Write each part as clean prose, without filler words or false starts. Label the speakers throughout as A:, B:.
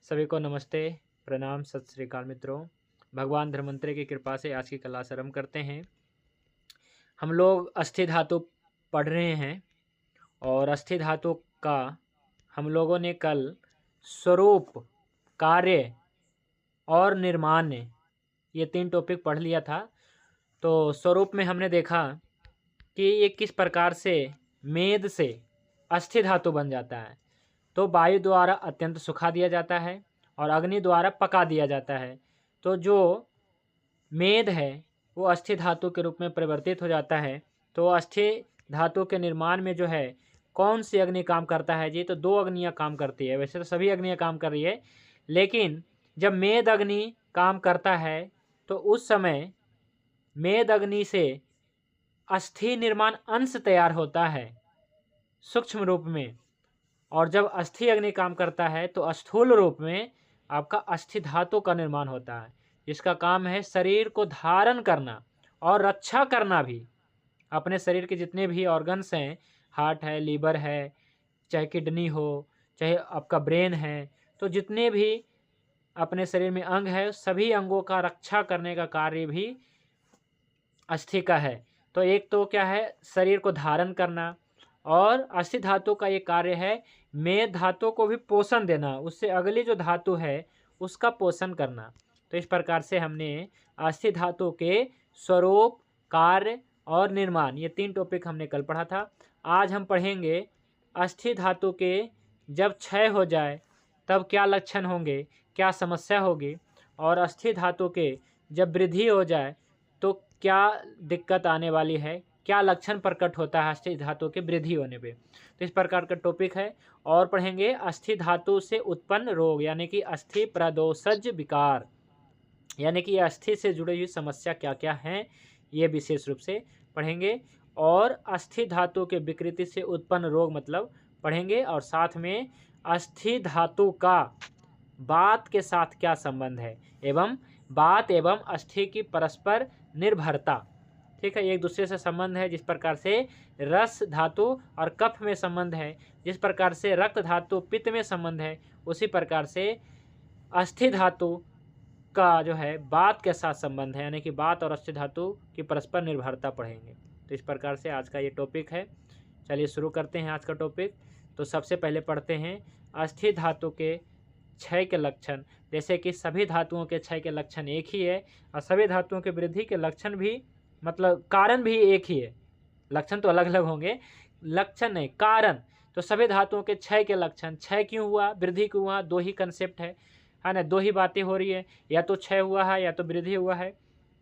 A: सभी को नमस्ते, प्रणाम, सत श्री अकाल मित्रों। भगवान धन्वंतरि की कृपा से आज की क्लास आरंभ करते हैं। हम लोग अस्थि धातु पढ़ रहे हैं और अस्थि धातु का हम लोगों ने कल स्वरूप, कार्य और निर्माण ये 3 टॉपिक पढ़ लिया था। तो स्वरूप में हमने देखा कि ये किस प्रकार से मेद से अस्थि धातु बन जाता है। तो वायु द्वारा अत्यंत सुखा दिया जाता है और अग्नि द्वारा पका दिया जाता है। तो जो मेद है वो अस्थि धातु के रूप में परिवर्तित हो जाता है। तो अस्थि धातु के निर्माण में जो है कौन सी अग्नि काम करता है जी? तो 2 अग्नियाँ काम करती है। वैसे तो सभी अग्नियाँ काम कर रही है, लेकिन जब मेद अग्नि काम करता है तो उस समय मेद अग्नि से अस्थि निर्माण अंश तैयार होता है सूक्ष्म रूप में, और जब अस्थि अग्नि काम करता है तो स्थूल रूप में आपका अस्थि धातु का निर्माण होता है, जिसका काम है शरीर को धारण करना और रक्षा करना भी। अपने शरीर के जितने भी ऑर्गन्स हैं, हार्ट है, लीवर है, चाहे किडनी हो, चाहे आपका ब्रेन है, तो जितने भी अपने शरीर में अंग है सभी अंगों का रक्षा करने का कार्य भी अस्थि का है। तो एक तो क्या है, शरीर को धारण करना, और अस्थि धातु का ये कार्य है मेद धातु को भी पोषण देना, उससे अगली जो धातु है उसका पोषण करना। तो इस प्रकार से हमने अस्थि धातु के स्वरूप, कार्य और निर्माण ये 3 टॉपिक हमने कल पढ़ा था। आज हम पढ़ेंगे अस्थि धातु के जब क्षय हो जाए तब क्या लक्षण होंगे, क्या समस्या होगी, और अस्थि धातु के जब वृद्धि हो जाए तो क्या दिक्कत आने वाली है, क्या लक्षण प्रकट होता है अस्थि धातु के वृद्धि होने पे। तो इस प्रकार का टॉपिक है। और पढ़ेंगे अस्थि धातु से उत्पन्न रोग, यानी कि अस्थि प्रदोषज विकार, यानी कि अस्थि से जुड़ी हुई समस्या क्या क्या हैं ये विशेष रूप से पढ़ेंगे। और अस्थि धातु के विकृति से उत्पन्न रोग मतलब पढ़ेंगे, और साथ में अस्थि धातु का बात के साथ क्या संबंध है, एवं बात एवं अस्थि की परस्पर निर्भरता। ठीक है, एक दूसरे से संबंध है। जिस प्रकार से रस धातु और कफ में संबंध है, जिस प्रकार से रक्त धातु पित्त में संबंध है, उसी प्रकार से अस्थि धातु का जो है बात के साथ संबंध है, यानी कि बात और अस्थि धातु की परस्पर निर्भरता पढ़ेंगे। तो इस प्रकार से आज का ये टॉपिक है। चलिए शुरू करते हैं आज का टॉपिक। तो सबसे पहले पढ़ते हैं अस्थि धातु के क्षय के लक्षण। जैसे कि सभी धातुओं के क्षय के लक्षण एक ही है और सभी धातुओं के वृद्धि के लक्षण भी, मतलब कारण भी एक ही है। लक्षण तो अलग अलग होंगे, लक्षण नहीं कारण। तो सभी धातुओं के क्षय के लक्षण, क्षय क्यों हुआ, वृद्धि क्यों हुआ, 2 ही कंसेप्ट है ना, 2 ही बातें हो रही है, या तो क्षय हुआ है या तो वृद्धि हुआ है।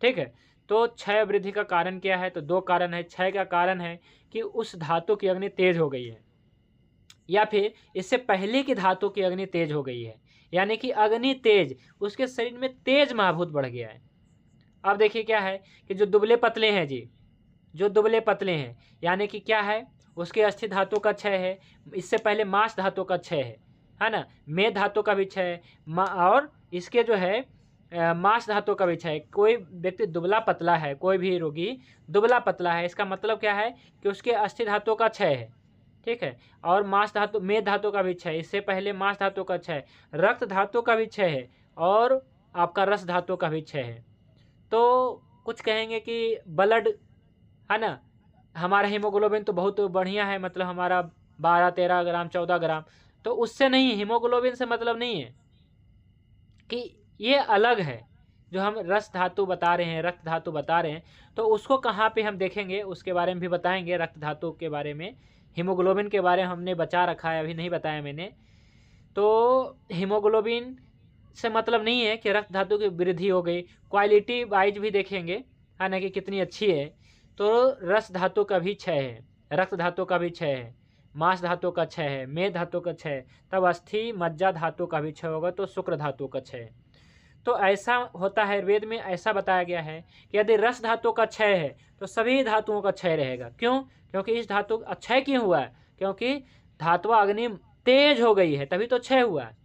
A: ठीक है, तो क्षय वृद्धि का कारण क्या है? तो 2 कारण है। क्षय का कारण है कि उस धातु की अग्नि तेज हो गई है, या फिर इससे पहले की धातु की अग्नि तेज हो गई है, यानी कि अग्नि तेज, उसके शरीर में तेज महाभूत बढ़ गया है। अब देखिए क्या है कि जो दुबले पतले हैं जी, जो दुबले पतले हैं, यानी कि क्या है, उसके अस्थि धातु का क्षय है, इससे पहले मांस धातु का क्षय है ना, मेद धातु का भी क्षय है, और इसके जो है मांस धातु का भी क्षय है। कोई व्यक्ति दुबला पतला है, कोई भी रोगी दुबला पतला है, इसका मतलब क्या है कि उसके अस्थि धातु का क्षय है। ठीक है, और मांस धातु, मेद धातु का भी क्षय, इससे पहले मांस धातु का क्षय, रक्त धातु का भी क्षय है, और आपका रस धातु का भी क्षय है। तो कुछ कहेंगे कि ब्लड है ना, हमारा हीमोग्लोबिन तो बहुत बढ़िया है, मतलब हमारा 12-13 ग्राम 14 ग्राम, तो उससे नहीं, हीमोग्लोबिन से मतलब नहीं है कि ये अलग है। जो हम रस धातु बता रहे हैं, रक्त धातु बता रहे हैं, तो उसको कहाँ पे हम देखेंगे उसके बारे में भी बताएंगे। रक्त धातु के बारे में, हीमोग्लोबिन के बारे में हमने बचा रखा है, अभी नहीं बताया मैंने। तो हीमोग्लोबिन से मतलब नहीं है कि रक्त धातु की वृद्धि हो गई, क्वालिटी वाइज भी देखेंगे है ना कि कितनी अच्छी है। तो रस धातु का भी क्षय है, रक्त धातु का भी क्षय है, मांस धातु का क्षय है, मेद धातु का क्षय है, तब अस्थि मज्जा धातु का भी क्षय होगा, तो शुक्र धातु का क्षय। तो ऐसा होता है, आयुर्वेद में ऐसा बताया गया है कि यदि रस धातु का क्षय है तो सभी धातुओं का क्षय रहेगा। क्यों? क्योंकि इस धातु का क्षय क्यों हुआ है? क्योंकि धातु अग्नि तेज हो गई है, तभी तो क्षय हुआ है।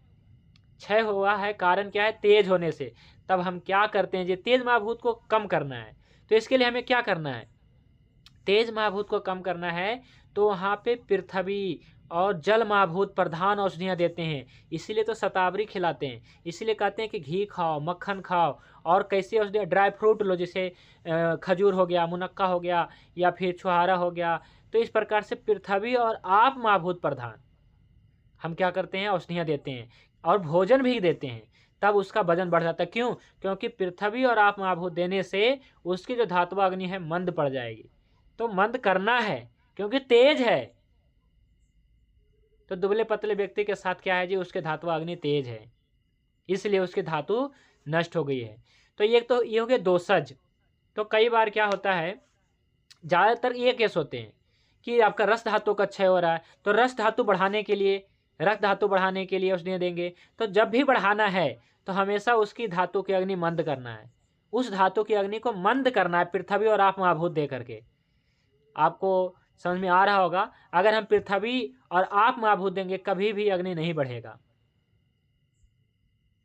A: क्षय हुआ है, कारण क्या है? तेज होने से। तब हम क्या करते हैं जी, तेज महाभूत को कम करना है। तो इसके लिए हमें क्या करना है? तेज महाभूत को कम करना है, तो वहाँ पे पृथ्वी, और जल महाभूत प्रधान औषधियाँ देते हैं। इसीलिए तो शतावरी खिलाते हैं, इसीलिए कहते हैं कि घी खाओ, मक्खन खाओ, और कैसी औषधि, ड्राई फ्रूट लो, जैसे खजूर हो गया, मुनक्का हो गया, या फिर छुहारा हो गया। तो इस प्रकार से पृथ्वी और आप महाभूत प्रधान हम क्या करते हैं, औषधियाँ देते हैं और भोजन भी देते हैं, तब उसका वजन बढ़ जाता है। क्यों? क्योंकि पृथ्वी और आप महाभूत देने से उसकी जो धातु अग्नि है मंद पड़ जाएगी। तो मंद करना है क्योंकि तेज है। तो दुबले पतले व्यक्ति के साथ क्या है जी, उसके धातु अग्नि तेज है, इसलिए उसकी धातु नष्ट हो गई है। तो ये हो गया दोषज। तो कई बार क्या होता है, ज़्यादातर ये केस होते हैं कि आपका रस धातु का क्षय हो रहा है, तो रस धातु बढ़ाने के लिए, रक्त धातु बढ़ाने के लिए औषधियाँ देंगे। तो जब भी बढ़ाना है तो हमेशा उसकी धातु की अग्नि मंद करना है, उस धातु की अग्नि को मंद करना है पृथ्वी और आप महाभूत दे करके। आपको समझ में आ रहा होगा, अगर हम पृथ्वी और आप महाभूत देंगे कभी भी अग्नि नहीं बढ़ेगा।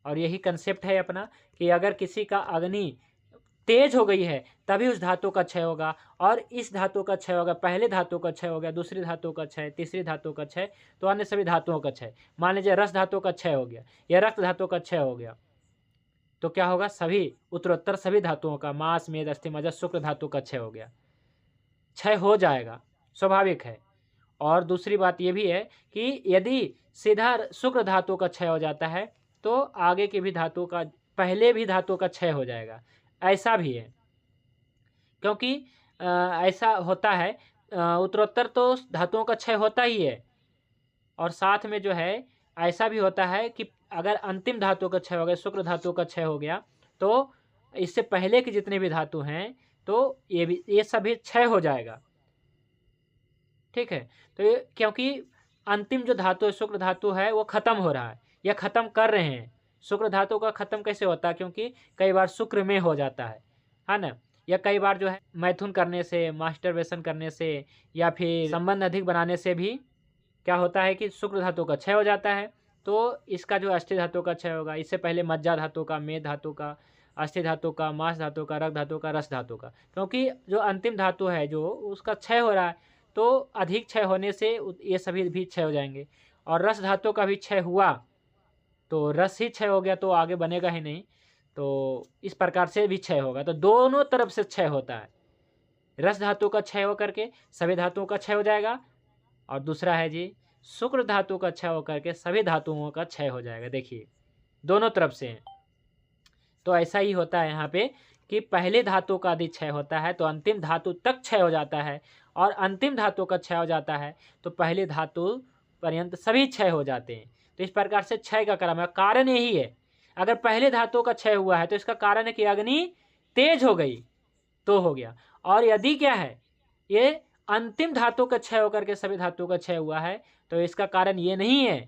A: और यही कंसेप्ट है अपना कि अगर किसी का अग्नि तेज हो गई है तभी उस धातु का क्षय होगा, और इस धातु का क्षय होगा, पहले धातु का क्षय हो गया, दूसरी धातु का क्षय, तीसरी धातु का क्षय, तो अन्य सभी धातुओं का क्षय। मान लीजिए रस धातु का क्षय हो गया या रक्त धातु का क्षय हो गया, तो क्या होगा, सभी उत्तरोत्तर सभी धातुओं का, मांस मेद अस्थि मज्जा शुक्र धातु का क्षय हो गया, क्षय हो जाएगा, स्वाभाविक है। और दूसरी बात ये भी है कि यदि सीधा शुक्र धातु का क्षय हो जाता है तो आगे की भी धातु का, पहले भी धातु का क्षय हो जाएगा, ऐसा भी है। क्योंकि ऐसा होता है, उत्तरोत्तर तो धातुओं का क्षय होता ही है, और साथ में जो है ऐसा भी होता है कि अगर अंतिम धातु का क्षय हो गया, शुक्र धातु का क्षय हो गया, तो इससे पहले के जितने भी धातु हैं तो ये सभी क्षय हो जाएगा। ठीक है, तो ये क्योंकि अंतिम जो धातु शुक्र धातु है वो खत्म हो रहा है या खत्म कर रहे हैं। शुक्र धातु का खत्म कैसे होता है, क्योंकि कई बार शुक्र में हो जाता है ना, या कई बार जो है मैथुन करने से, मास्टरबेशन करने से, या फिर संबंध अधिक बनाने से भी क्या होता है कि शुक्र धातु का क्षय हो जाता है। तो इसका जो अस्थि धातु का क्षय होगा, इससे पहले मज्जा धातु का, मेद धातु का, अस्थि धातु का, मांस धातु का, रक्त धातु का, रस धातु का, क्योंकि जो अंतिम धातु है जो उसका क्षय हो रहा है, तो अधिक क्षय होने से ये सभी भी क्षय हो जाएंगे। और रस धातु का भी क्षय हुआ तो रस ही क्षय हो गया तो आगे बनेगा ही नहीं, तो इस प्रकार से भी क्षय होगा। तो दोनों तरफ से क्षय होता है, रस धातु का क्षय होकर के सभी धातुओं का क्षय हो जाएगा, और दूसरा है जी शुक्र धातु का क्षय होकर के सभी धातुओं का क्षय हो जाएगा। देखिए दोनों तरफ से हैं। तो ऐसा ही होता है यहाँ पे कि पहले धातु का यदि क्षय होता है तो अंतिम धातु तक क्षय हो जाता है, और अंतिम धातु का क्षय हो जाता है तो पहले धातु पर्यंत सभी क्षय हो जाते हैं। तो इस प्रकार से क्षय का क्रम है, कारण यही है। अगर पहले धातु का क्षय हुआ है तो इसका कारण है कि अग्नि तेज हो गई तो हो गया, और यदि क्या है ये अंतिम धातु का क्षय होकर के सभी धातु का क्षय हुआ है तो इसका कारण ये नहीं है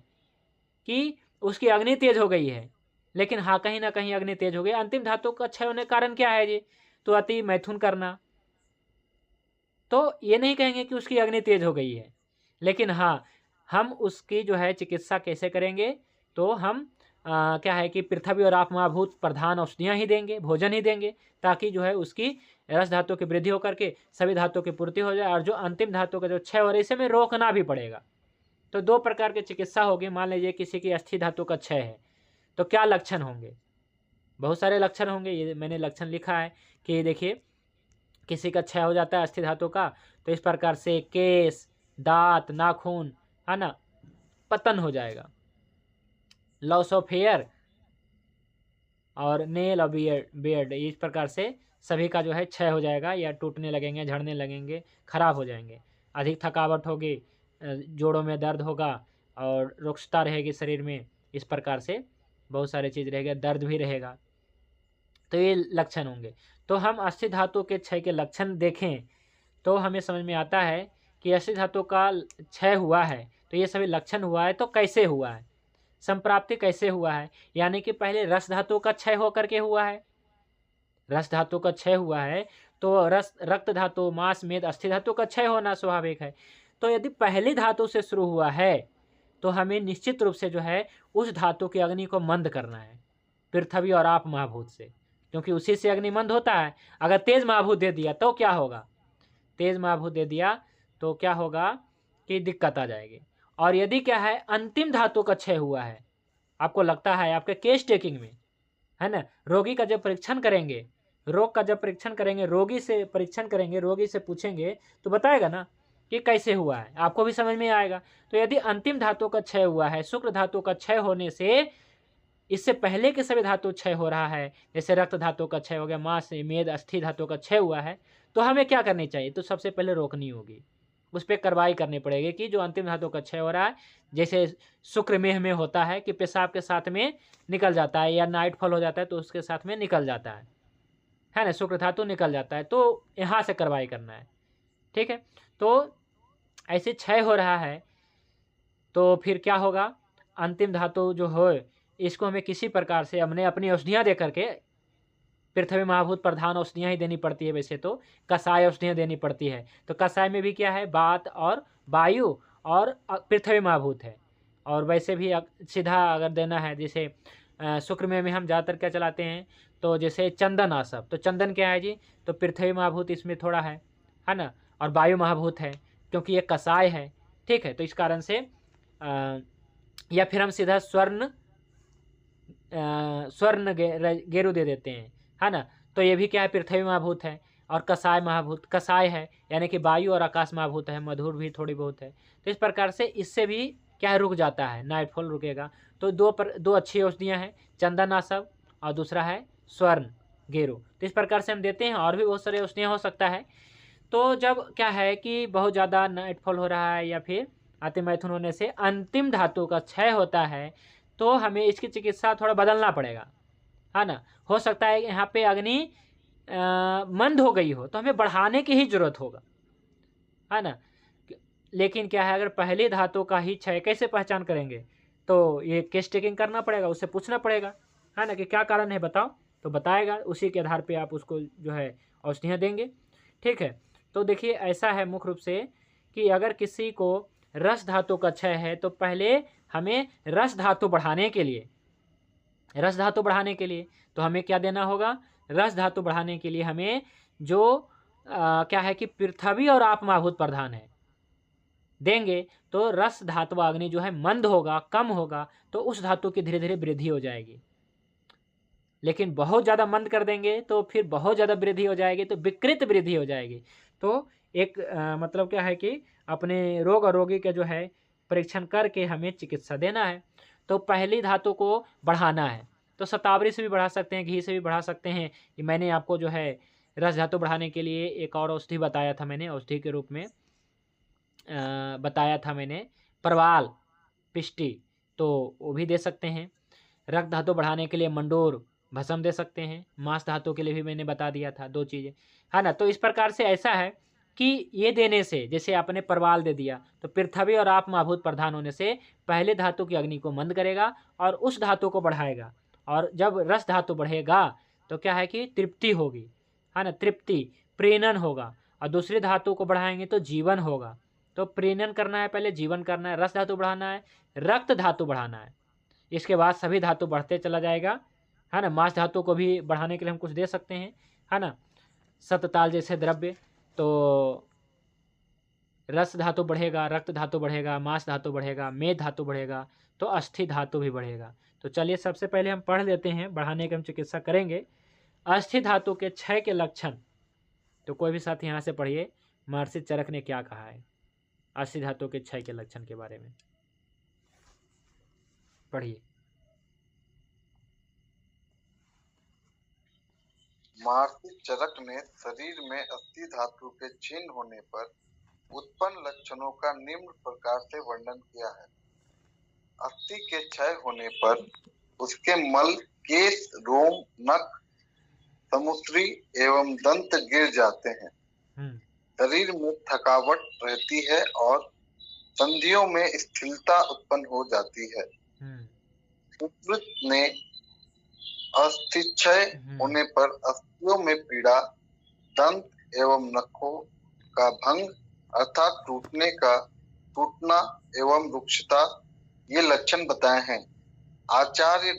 A: कि उसकी अग्नि तेज हो गई है, लेकिन हाँ कहीं ना कहीं अग्नि तेज हो गई। अंतिम धातु का क्षय होने का कारण क्या है जी, तो अति मैथुन करना, तो ये नहीं कहेंगे कि उसकी अग्नि तेज हो गई है, लेकिन हाँ हम उसकी जो है चिकित्सा कैसे करेंगे, तो हम क्या है कि पृथ्वी और आप महाभूत प्रधान औषधियाँ ही देंगे, भोजन ही देंगे, ताकि जो है उसकी रस धातु की वृद्धि होकर के सभी धातु की पूर्ति हो जाए, और जो अंतिम धातु का जो क्षय हो रहा है इसे में रोकना भी पड़ेगा। तो दो प्रकार की चिकित्सा होगी। मान लीजिए किसी की अस्थि धातु का क्षय है तो क्या लक्षण होंगे, बहुत सारे लक्षण होंगे, ये मैंने लक्षण लिखा है कि देखिए किसी का क्षय हो जाता है अस्थि धातु का तो इस प्रकार से केस, दांत, नाखून है ना पतन हो जाएगा, लॉस ऑफ हेयर और नेल और बियर्ड इस प्रकार से सभी का जो है क्षय हो जाएगा, या टूटने लगेंगे, झड़ने लगेंगे, खराब हो जाएंगे। अधिक थकावट होगी, जोड़ों में दर्द होगा और रुक्षता रहेगी शरीर में, इस प्रकार से बहुत सारी चीज़ रहेगा, दर्द भी रहेगा। तो ये लक्षण होंगे। तो हम अस्थि धातु के क्षय के लक्षण देखें तो हमें समझ में आता है कि अस्थि धातु का क्षय हुआ है तो ये सभी लक्षण हुआ है, तो कैसे हुआ है, संप्राप्ति कैसे हुआ है, यानी कि पहले रस धातु का क्षय होकर के हुआ है। रस धातु का क्षय हुआ है तो रक्त धातु, मांस मेद अस्थि धातु का क्षय होना स्वाभाविक है। तो यदि पहली धातु से शुरू हुआ है तो हमें निश्चित रूप से जो है उस धातु की अग्नि को मंद करना है पृथ्वी और आप महाभूत से, क्योंकि उसी से अग्नि मंद होता है। अगर तेज महाभूत दे दिया तो क्या होगा, तेज महाभूत दे दिया तो क्या होगा कि दिक्कत आ जाएगी। और यदि क्या है अंतिम धातु का क्षय हुआ है, आपको लगता है आपके केस टेकिंग में, है ना, रोगी का जब परीक्षण करेंगे, रोग का जब परीक्षण करेंगे, रोगी से परीक्षण करेंगे, रोगी से पूछेंगे तो बताएगा ना कि कैसे हुआ है, आपको भी समझ में आएगा। तो यदि अंतिम धातु का क्षय हुआ है, शुक्र धातु का क्षय होने से इससे पहले के सभी धातु क्षय हो रहा है, जैसे रक्त धातु का क्षय हो गया, मांस मेद अस्थि धातु का क्षय हुआ है, तो हमें क्या करनी चाहिए? तो सबसे पहले रोकनी होगी, उस पर कार्रवाई करनी पड़ेगी कि जो अंतिम धातु का क्षय हो रहा है, जैसे शुक्र मेह में होता है कि पेशाब के साथ में निकल जाता है या नाइट फॉल हो जाता है तो उसके साथ में निकल जाता है ना, शुक्र धातु निकल जाता है, तो यहाँ से कार्रवाई करना है। ठीक है, तो ऐसे क्षय हो रहा है तो फिर क्या होगा? अंतिम धातु जो हो इसको हमें किसी प्रकार से हमने अपनी औषधियाँ दे करके, पृथ्वी महाभूत प्रधान औषधियाँ ही देनी पड़ती है, वैसे तो कषाय औषधियाँ देनी पड़ती है। तो कषाय में भी क्या है? वात और वायु और पृथ्वी महाभूत है। और वैसे भी सीधा अगर देना है, जैसे शुक्र में हम ज़्यादातर क्या चलाते हैं, तो जैसे चंदन आसव, तो चंदन क्या है जी? तो पृथ्वी महाभूत इसमें थोड़ा है ना, और वायु महाभूत है क्योंकि ये कषाय है। ठीक है, तो इस कारण से या फिर हम सीधा स्वर्ण गेरु दे देते हैं, है ना, तो ये भी क्या है? पृथ्वी महाभूत है। और कषाय महाभूत, कषाय है यानी कि वायु और आकाश महाभूत है, मधुर भी थोड़ी बहुत है। तो इस प्रकार से इससे भी क्या है? रुक जाता है, नाइटफॉल रुकेगा। तो दो अच्छी औषधियाँ हैं, चंदन आसव और दूसरा है स्वर्ण गेरु। तो इस प्रकार से हम देते हैं, और भी बहुत सारे औषधियाँ हो सकता है। तो जब क्या है कि बहुत ज़्यादा नाइटफॉल हो रहा है या फिर अति मैथुन होने से अंतिम धातु का क्षय होता है, तो हमें इसकी चिकित्सा थोड़ा बदलना पड़ेगा, है ना। हो सकता है यहाँ पे अग्नि मंद हो गई हो तो हमें बढ़ाने की ही जरूरत होगा, है ना। लेकिन क्या है, अगर पहली धातु का ही क्षय कैसे पहचान करेंगे? तो ये केस टेकिंग करना पड़ेगा, उससे पूछना पड़ेगा, है ना, कि क्या कारण है बताओ, तो बताएगा, उसी के आधार पे आप उसको जो है औषधियाँ देंगे। ठीक है, तो देखिए ऐसा है मुख्य रूप से कि अगर किसी को रस धातु का क्षय है तो पहले हमें रस धातु बढ़ाने के लिए तो हमें क्या देना होगा? रस धातु बढ़ाने के लिए हमें जो क्या है कि पृथ्वी और आप महाभूत प्रधान है देंगे, तो रस धातु अग्नि जो है मंद होगा, कम होगा, तो उस धातु की धीरे धीरे वृद्धि हो जाएगी। लेकिन बहुत ज़्यादा मंद कर देंगे तो फिर बहुत ज़्यादा वृद्धि हो जाएगी, तो विकृत वृद्धि हो जाएगी। तो एक मतलब क्या है कि अपने रोग और रोगी का जो है परीक्षण करके हमें चिकित्सा देना है। तो पहली धातु को बढ़ाना है, तो शतावरी से भी बढ़ा सकते हैं, घी से भी बढ़ा सकते हैं। कि मैंने आपको जो है रस धातु बढ़ाने के लिए एक और औषधि बताया था, मैंने औषधि के रूप में बताया था मैंने, परवाल पिष्टी, तो वो भी दे सकते हैं। रक्त धातु बढ़ाने के लिए मंडोर भस्म दे सकते हैं। मांस धातु के लिए भी मैंने बता दिया था, 2 चीज़ें, है ना। तो इस प्रकार से ऐसा है कि ये देने से, जैसे आपने परवाल दे दिया तो पृथ्वी और आप महाभूत प्रधान होने से पहले धातु की अग्नि को मंद करेगा और उस धातु को बढ़ाएगा। और जब रस धातु बढ़ेगा तो क्या है कि तृप्ति होगी, है ना, तृप्ति, प्रेनन होगा। और दूसरी धातु को बढ़ाएंगे तो जीवन होगा। तो प्रेनन करना है पहले, जीवन करना है, रस धातु बढ़ाना है, रक्त धातु बढ़ाना है, इसके बाद सभी धातु बढ़ते चला जाएगा, है ना। मांस धातु को भी बढ़ाने के लिए हम कुछ दे सकते हैं, है ना, सतताल जैसे द्रव्य। तो रस धातु बढ़ेगा, रक्त धातु बढ़ेगा, मांस धातु बढ़ेगा, मेद धातु बढ़ेगा, तो अस्थि धातु भी बढ़ेगा। तो चलिए सबसे पहले हम पढ़ लेते हैं, बढ़ाने की हम चिकित्सा करेंगे। अस्थि धातु के क्षय के लक्षण, तो कोई भी साथी यहाँ से पढ़िए, महर्षि चरक ने क्या कहा है अस्थि धातु के क्षय के लक्षण के बारे में, पढ़िए।
B: महर्षि चरक ने शरीर में अस्थि धातु के क्षीण होने पर उत्पन्न लक्षणों का निम्न प्रकार से वर्णन किया है। अस्थि के क्षय होने पर उसके मल, केश, रोम, नख, तमुत्री एवं दंत गिर जाते हैं। शरीर में थकावट रहती है और संधियों में स्थिरता उत्पन्न हो जाती है। सुश्रुत ने अस्थिक्षय होने पर अस्थियों में पीड़ा, दंत एवं नखों का भंग अर्थात टूटना एवं रुक्षता, ये लक्षण बताए हैं। आचार्य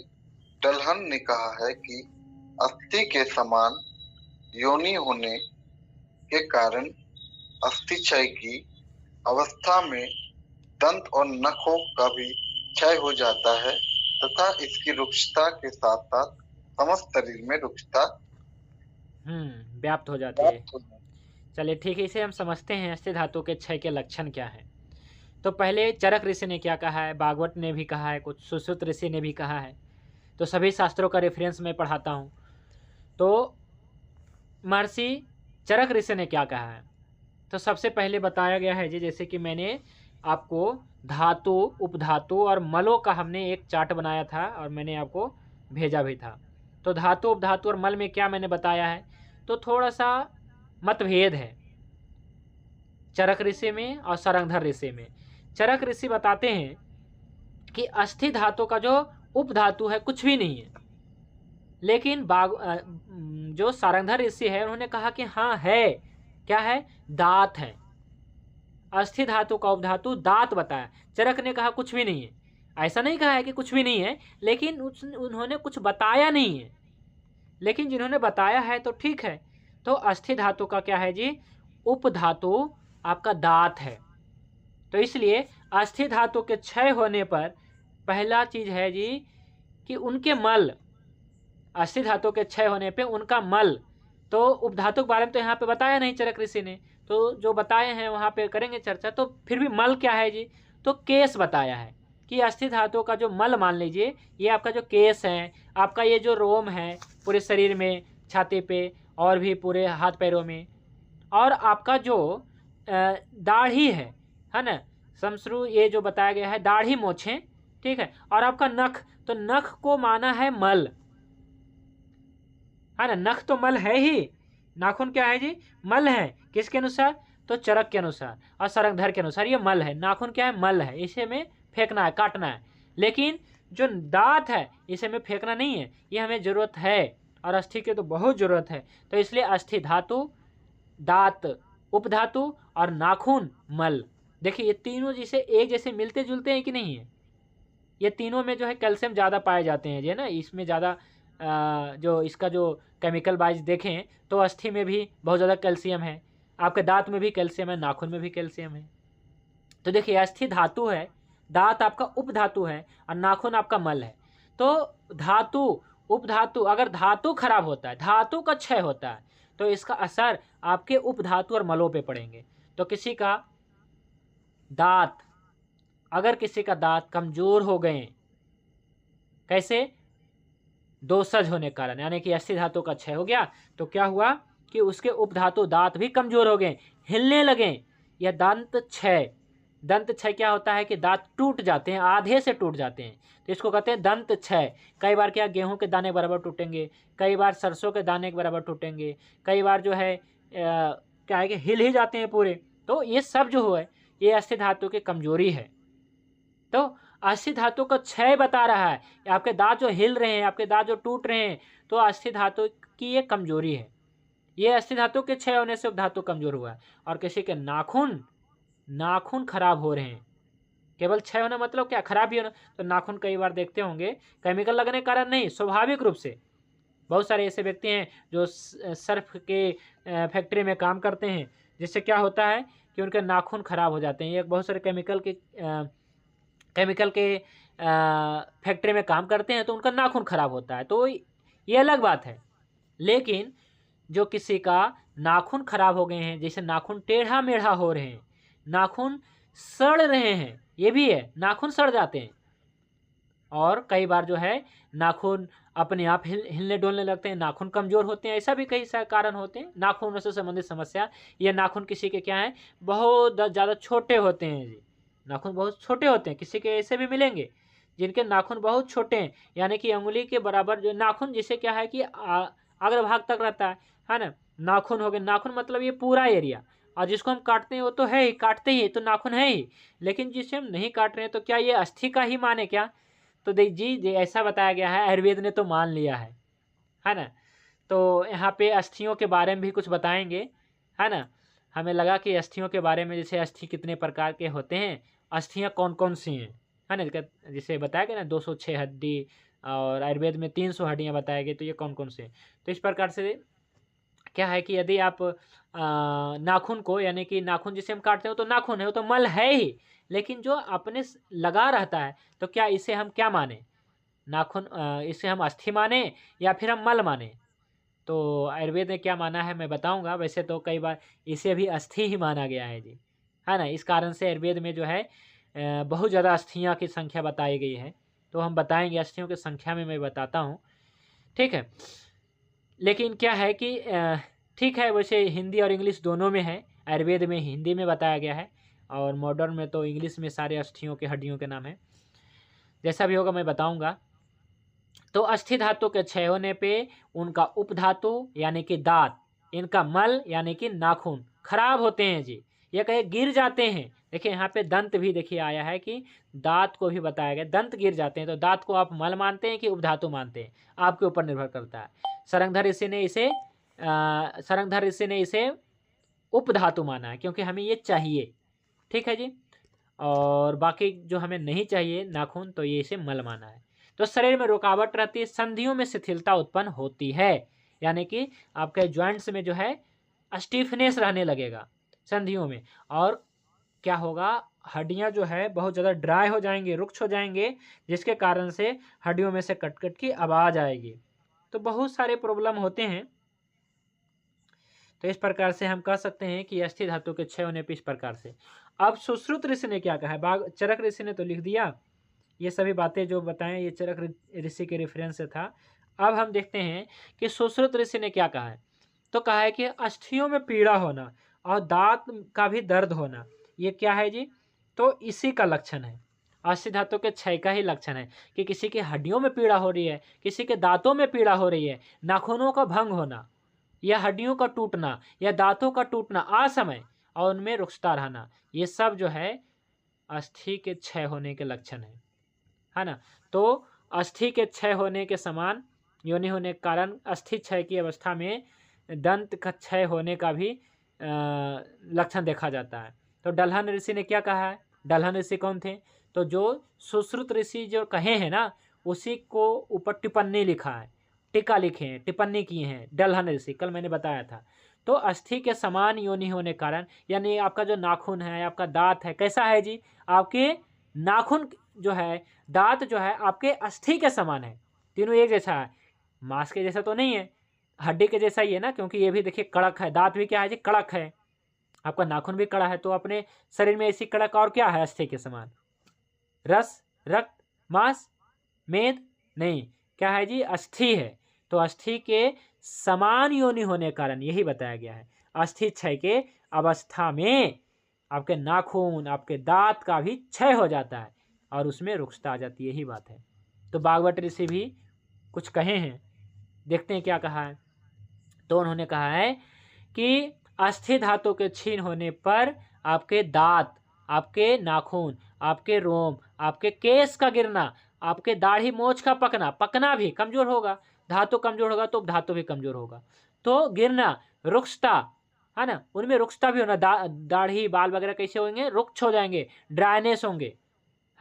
B: डलहन ने कहा है कि अस्थि के समान योनि होने के कारण अस्थिक्षय की अवस्था में दंत और नखों का भी क्षय हो जाता है तथा इसकी रुक्षता के साथ साथ समस्त शरीर में रुक्षता
A: व्याप्त हो जाती है।
B: प्राप्त हो जाती
A: चलिए ठीक है, इसे हम समझते हैं अस्थि धातु के क्षय के लक्षण क्या है। तो पहले चरक ऋषि ने क्या कहा है, भागवत ने भी कहा है, कुछ सुश्रुत ऋषि ने भी कहा है, तो सभी शास्त्रों का रेफरेंस मैं पढ़ाता हूँ। तो महर्षि चरक ऋषि ने क्या कहा है, तो सबसे पहले बताया गया है जी, जैसे कि मैंने आपको धातु, उपधातु और मलों का हमने एक चार्ट बनाया था और मैंने आपको भेजा भी था। तो धातु, उपधातु और मल में क्या मैंने बताया है, तो थोड़ा सा मतभेद है चरक ऋषि में और सरंगधर ऋषि में। चरक ऋषि बताते हैं कि अस्थि धातु का जो उपधातु है कुछ भी नहीं है, लेकिन जो सारंगधर ऋषि है उन्होंने कहा कि हाँ है, क्या है, दात है। अस्थि धातु का उपधातु दात बताया, चरक ने कहा कुछ भी नहीं है। ऐसा नहीं कहा है कि कुछ भी नहीं है, लेकिन उन्होंने कुछ बताया नहीं है, लेकिन जिन्होंने बताया है तो ठीक है। तो अस्थि धातु का क्या है जी, उपधातु आपका दात है। तो इसलिए अस्थि धातु के क्षय होने पर पहला चीज है जी कि उनके मल, अस्थि धातु के क्षय होने पे उनका मल, तो उपधातु के बारे में तो यहाँ पे बताया नहीं चरक ऋषि ने, तो जो बताए हैं वहाँ पे करेंगे चर्चा। तो फिर भी मल क्या है जी, तो केस बताया है कि अस्थि धातु का जो मल, मान लीजिए ये आपका जो केस है, आपका ये जो रोम है पूरे शरीर में, छाती पे और भी पूरे हाथ पैरों में, और आपका जो दाढ़ी है ना, समश्रु, ये जो बताया गया है दाढ़ी मोछें, ठीक है, और आपका नख, तो नख को माना है मल, है ना, नख तो मल है ही, नाखून क्या है जी, मल है। किसके अनुसार, तो चरक के अनुसार और सरंगधर के अनुसार ये मल है। नाखून क्या है, मल है, इसे में फेंकना है, काटना है। लेकिन जो दांत है इसे में फेंकना नहीं है, ये हमें जरूरत है, और अस्थि की तो बहुत जरूरत है। तो इसलिए अस्थि धातु, दांत उपधातु और नाखून मल, देखिए ये तीनों जैसे एक जैसे मिलते जुलते हैं कि नहीं है। ये तीनों में जो है कैल्शियम ज़्यादा पाए जाते हैं, जो है ना, इसमें ज़्यादा जो इसका जो केमिकल वाइज देखें तो अस्थि में भी बहुत ज़्यादा कैल्शियम है, आपके दांत में भी कैल्शियम है, नाखून में भी कैल्शियम है। तो देखिए अस्थि धातु है, दांत आपका उपधातु है और नाखून आपका मल है। तो धातु, उपधातु, अगर धातु खराब होता है, धातु का क्षय होता है, तो इसका असर आपके उपधातु और मलों पे पड़ेंगे। तो किसी का दांत, अगर किसी का दांत कमजोर हो गए, कैसे, दोषज होने के कारण, यानी कि अस्थि धातु का क्षय हो गया, तो क्या हुआ कि उसके उपधातु दांत भी कमजोर हो गए, हिलने लगे, यह दंत क्षय। दंत क्षय क्या होता है कि दांत टूट जाते हैं, आधे से टूट जाते हैं, तो इसको कहते हैं दंत क्षय। कई बार क्या, गेहूं के दाने बराबर टूटेंगे, कई बार सरसों के दाने के बराबर टूटेंगे, कई बार जो है क्या है कि हिल ही जाते हैं पूरे। तो ये सब जो है ये अस्थि धातु की कमजोरी है। तो अस्थि धातु का क्षय बता रहा है, आपके दांत जो हिल रहे हैं, आपके दांत जो टूट रहे हैं, तो अस्थि धातु की ये कमजोरी है। ये अस्थि धातु के क्षय होने से धातु कमजोर हुआ है। और किसी के नाखून, नाखून खराब हो रहे हैं, केवल क्षय होना मतलब क्या, खराब ही होना। तो नाखून कई बार देखते होंगे केमिकल लगने के कारण नहीं, स्वाभाविक रूप से बहुत सारे ऐसे व्यक्ति हैं जो सर्फ के फैक्ट्री में काम करते हैं, जिससे क्या होता है कि उनके नाखून खराब हो जाते हैं। ये बहुत सारे केमिकल के फैक्ट्री में काम करते हैं तो उनका नाखून खराब होता है, तो ये अलग बात है। लेकिन जो किसी का नाखून खराब हो गए हैं, जैसे नाखून टेढ़ा मेढ़ा हो रहे हैं, नाखून सड़ रहे हैं, ये भी है, नाखून सड़ जाते हैं। और कई बार जो है नाखून अपने आप हिलने डोलने लगते हैं, नाखून कमजोर होते हैं, ऐसा भी कई सारे कारण होते हैं नाखूनों से संबंधित समस्या। ये नाखून किसी के क्या है, बहुत ज़्यादा छोटे होते हैं जी, नाखून बहुत छोटे होते हैं। किसी के ऐसे भी मिलेंगे जिनके नाखून बहुत छोटे हैं, यानी कि अंगुली के बराबर जो नाखून, जिसे क्या है कि अग्रभाग तक रहता है ना, नाखून हो गए। नाखून मतलब ये पूरा एरिया, और जिसको हम काटते हैं वो तो है ही, काटते ही तो नाखून है ही, लेकिन जिसे हम नहीं काट रहे हैं तो क्या ये अस्थि का ही माने क्या। तो देख जी ऐसा बताया गया है, आयुर्वेद ने तो मान लिया है ना। तो यहाँ पे अस्थियों के बारे में भी कुछ बताएंगे, है ना। हमें लगा कि अस्थियों के बारे में, जैसे अस्थि कितने प्रकार के होते हैं, अस्थियाँ कौन कौन सी हैं, है ना, जिसे बताया गया ना 206 हड्डी, और आयुर्वेद में 300 हड्डियाँ बताए गए, तो ये कौन कौन से। तो इस प्रकार से क्या है कि यदि आप नाखून को, यानी कि नाखून जिसे हम काटते हो तो नाखून है, वो तो मल है ही, लेकिन जो अपने लगा रहता है, तो क्या इसे हम क्या माने, नाखून, इसे हम अस्थि माने या फिर हम मल माने? तो आयुर्वेद ने क्या माना है मैं बताऊंगा। वैसे तो कई बार इसे भी अस्थि ही माना गया है जी, है ना। इस कारण से आयुर्वेद में जो है बहुत ज़्यादा अस्थियाँ की संख्या बताई गई है, तो हम बताएंगे अस्थियों की संख्या में मैं बताता हूँ, ठीक है। लेकिन क्या है कि ठीक है, वैसे हिंदी और इंग्लिश दोनों में है। आयुर्वेद में हिंदी में बताया गया है और मॉडर्न में तो इंग्लिश में सारे अस्थियों के हड्डियों के नाम है। जैसा भी होगा मैं बताऊंगा। तो अस्थि धातु के क्षय होने पे उनका उपधातु यानी कि दांत, इनका मल यानी कि नाखून खराब होते हैं जी, ये कहे गिर जाते हैं। देखिए यहाँ पे दंत भी देखिए आया है कि दांत को भी बताया गया, दंत गिर जाते हैं। तो दांत को आप मल मानते हैं कि उपधातु मानते हैं, आपके ऊपर निर्भर करता है। सरंगधर ऋषि ने इसे उपधातु माना है, क्योंकि हमें ये चाहिए, ठीक है जी। और बाकी जो हमें नहीं चाहिए नाखून, तो ये इसे मल माना है। तो शरीर में रुकावट रहती है, संधियों में शिथिलता उत्पन्न होती है, यानी कि आपके जॉइंट्स में जो है स्टीफनेस रहने लगेगा संधियों में, और क्या होगा, हड्डियां जो है बहुत ज़्यादा ड्राई हो जाएंगे, रुक्ष हो जाएंगे, जिसके कारण से हड्डियों में से कट कट की आवाज़ आएगी। तो बहुत सारे प्रॉब्लम होते हैं। तो इस प्रकार से हम कह सकते हैं कि अस्थि धातु के क्षय होने पर इस प्रकार से। अब सुश्रुत ऋषि ने क्या कहा है, चरक ऋषि ने तो लिख दिया, ये सभी बातें जो बताएं ये चरक ऋषि के रेफरेंस से था। अब हम देखते हैं कि सुश्रुत ऋषि ने क्या कहा है। तो कहा है कि अस्थियों में पीड़ा होना और दांत का भी दर्द होना, ये क्या है जी, तो इसी का लक्षण है। अस्थि धातु के क्षय का ही लक्षण है कि किसी की हड्डियों में पीड़ा हो रही है, किसी के दांतों में पीड़ा हो रही है, नाखूनों का भंग होना या हड्डियों का टूटना या दांतों का टूटना असमय और उनमें रुक्षता रहना, ये सब जो है अस्थि के क्षय होने के लक्षण है ना। तो अस्थि के क्षय होने के समान योनि होने के कारण अस्थि क्षय की अवस्था में दंत का क्षय होने का भी लक्षण देखा जाता है। तो दलहन ऋषि ने क्या कहा है, दलहन ऋषि कौन थे, तो जो सुश्रुत ऋषि जो कहे हैं ना, उसी को ऊपर टिप्पणी लिखा है, टीका लिखे हैं, टिप्पणी किए हैं दलहन ऋषि, कल मैंने बताया था। तो अस्थि के समान योनि होने के कारण, यानी आपका जो नाखून है, आपका दांत है, कैसा है जी, आपके नाखून जो है, दांत जो है आपके अस्थि के समान है, तीनों एक जैसा है। मांस के जैसा तो नहीं है, हड्डी के जैसा ही है ना, क्योंकि ये भी देखिए कड़क है, दांत भी क्या है जी, कड़क है, आपका नाखून भी कड़ा है। तो अपने शरीर में ऐसी कड़क और क्या है अस्थि के समान, रस, रक्त, मांस, मेद नहीं, क्या है जी, अस्थि है। तो अस्थि के समान योनि होने के कारण यही बताया गया है, अस्थि क्षय के अवस्था में आपके नाखून, आपके दांत का भी क्षय हो जाता है और उसमें रुक्षता आ जाती है, यही बात है। तो भागवत ऋषि भी कुछ कहे हैं, देखते हैं क्या कहा है। तो उन्होंने कहा है कि अस्थि धातु के क्षीण होने पर आपके दांत, आपके नाखून, आपके रोम, आपके केस का गिरना, आपके दाढ़ी मोछ का पकना भी कमजोर होगा, धातु कमजोर होगा तो धातु भी कमजोर होगा। तो गिरना, रुक्षता, है ना, उनमें रुक्षता भी होना, दाढ़ी बाल वगैरह कैसे होंगे, रुक्ष हो जाएंगे, ड्राइनेस होंगे,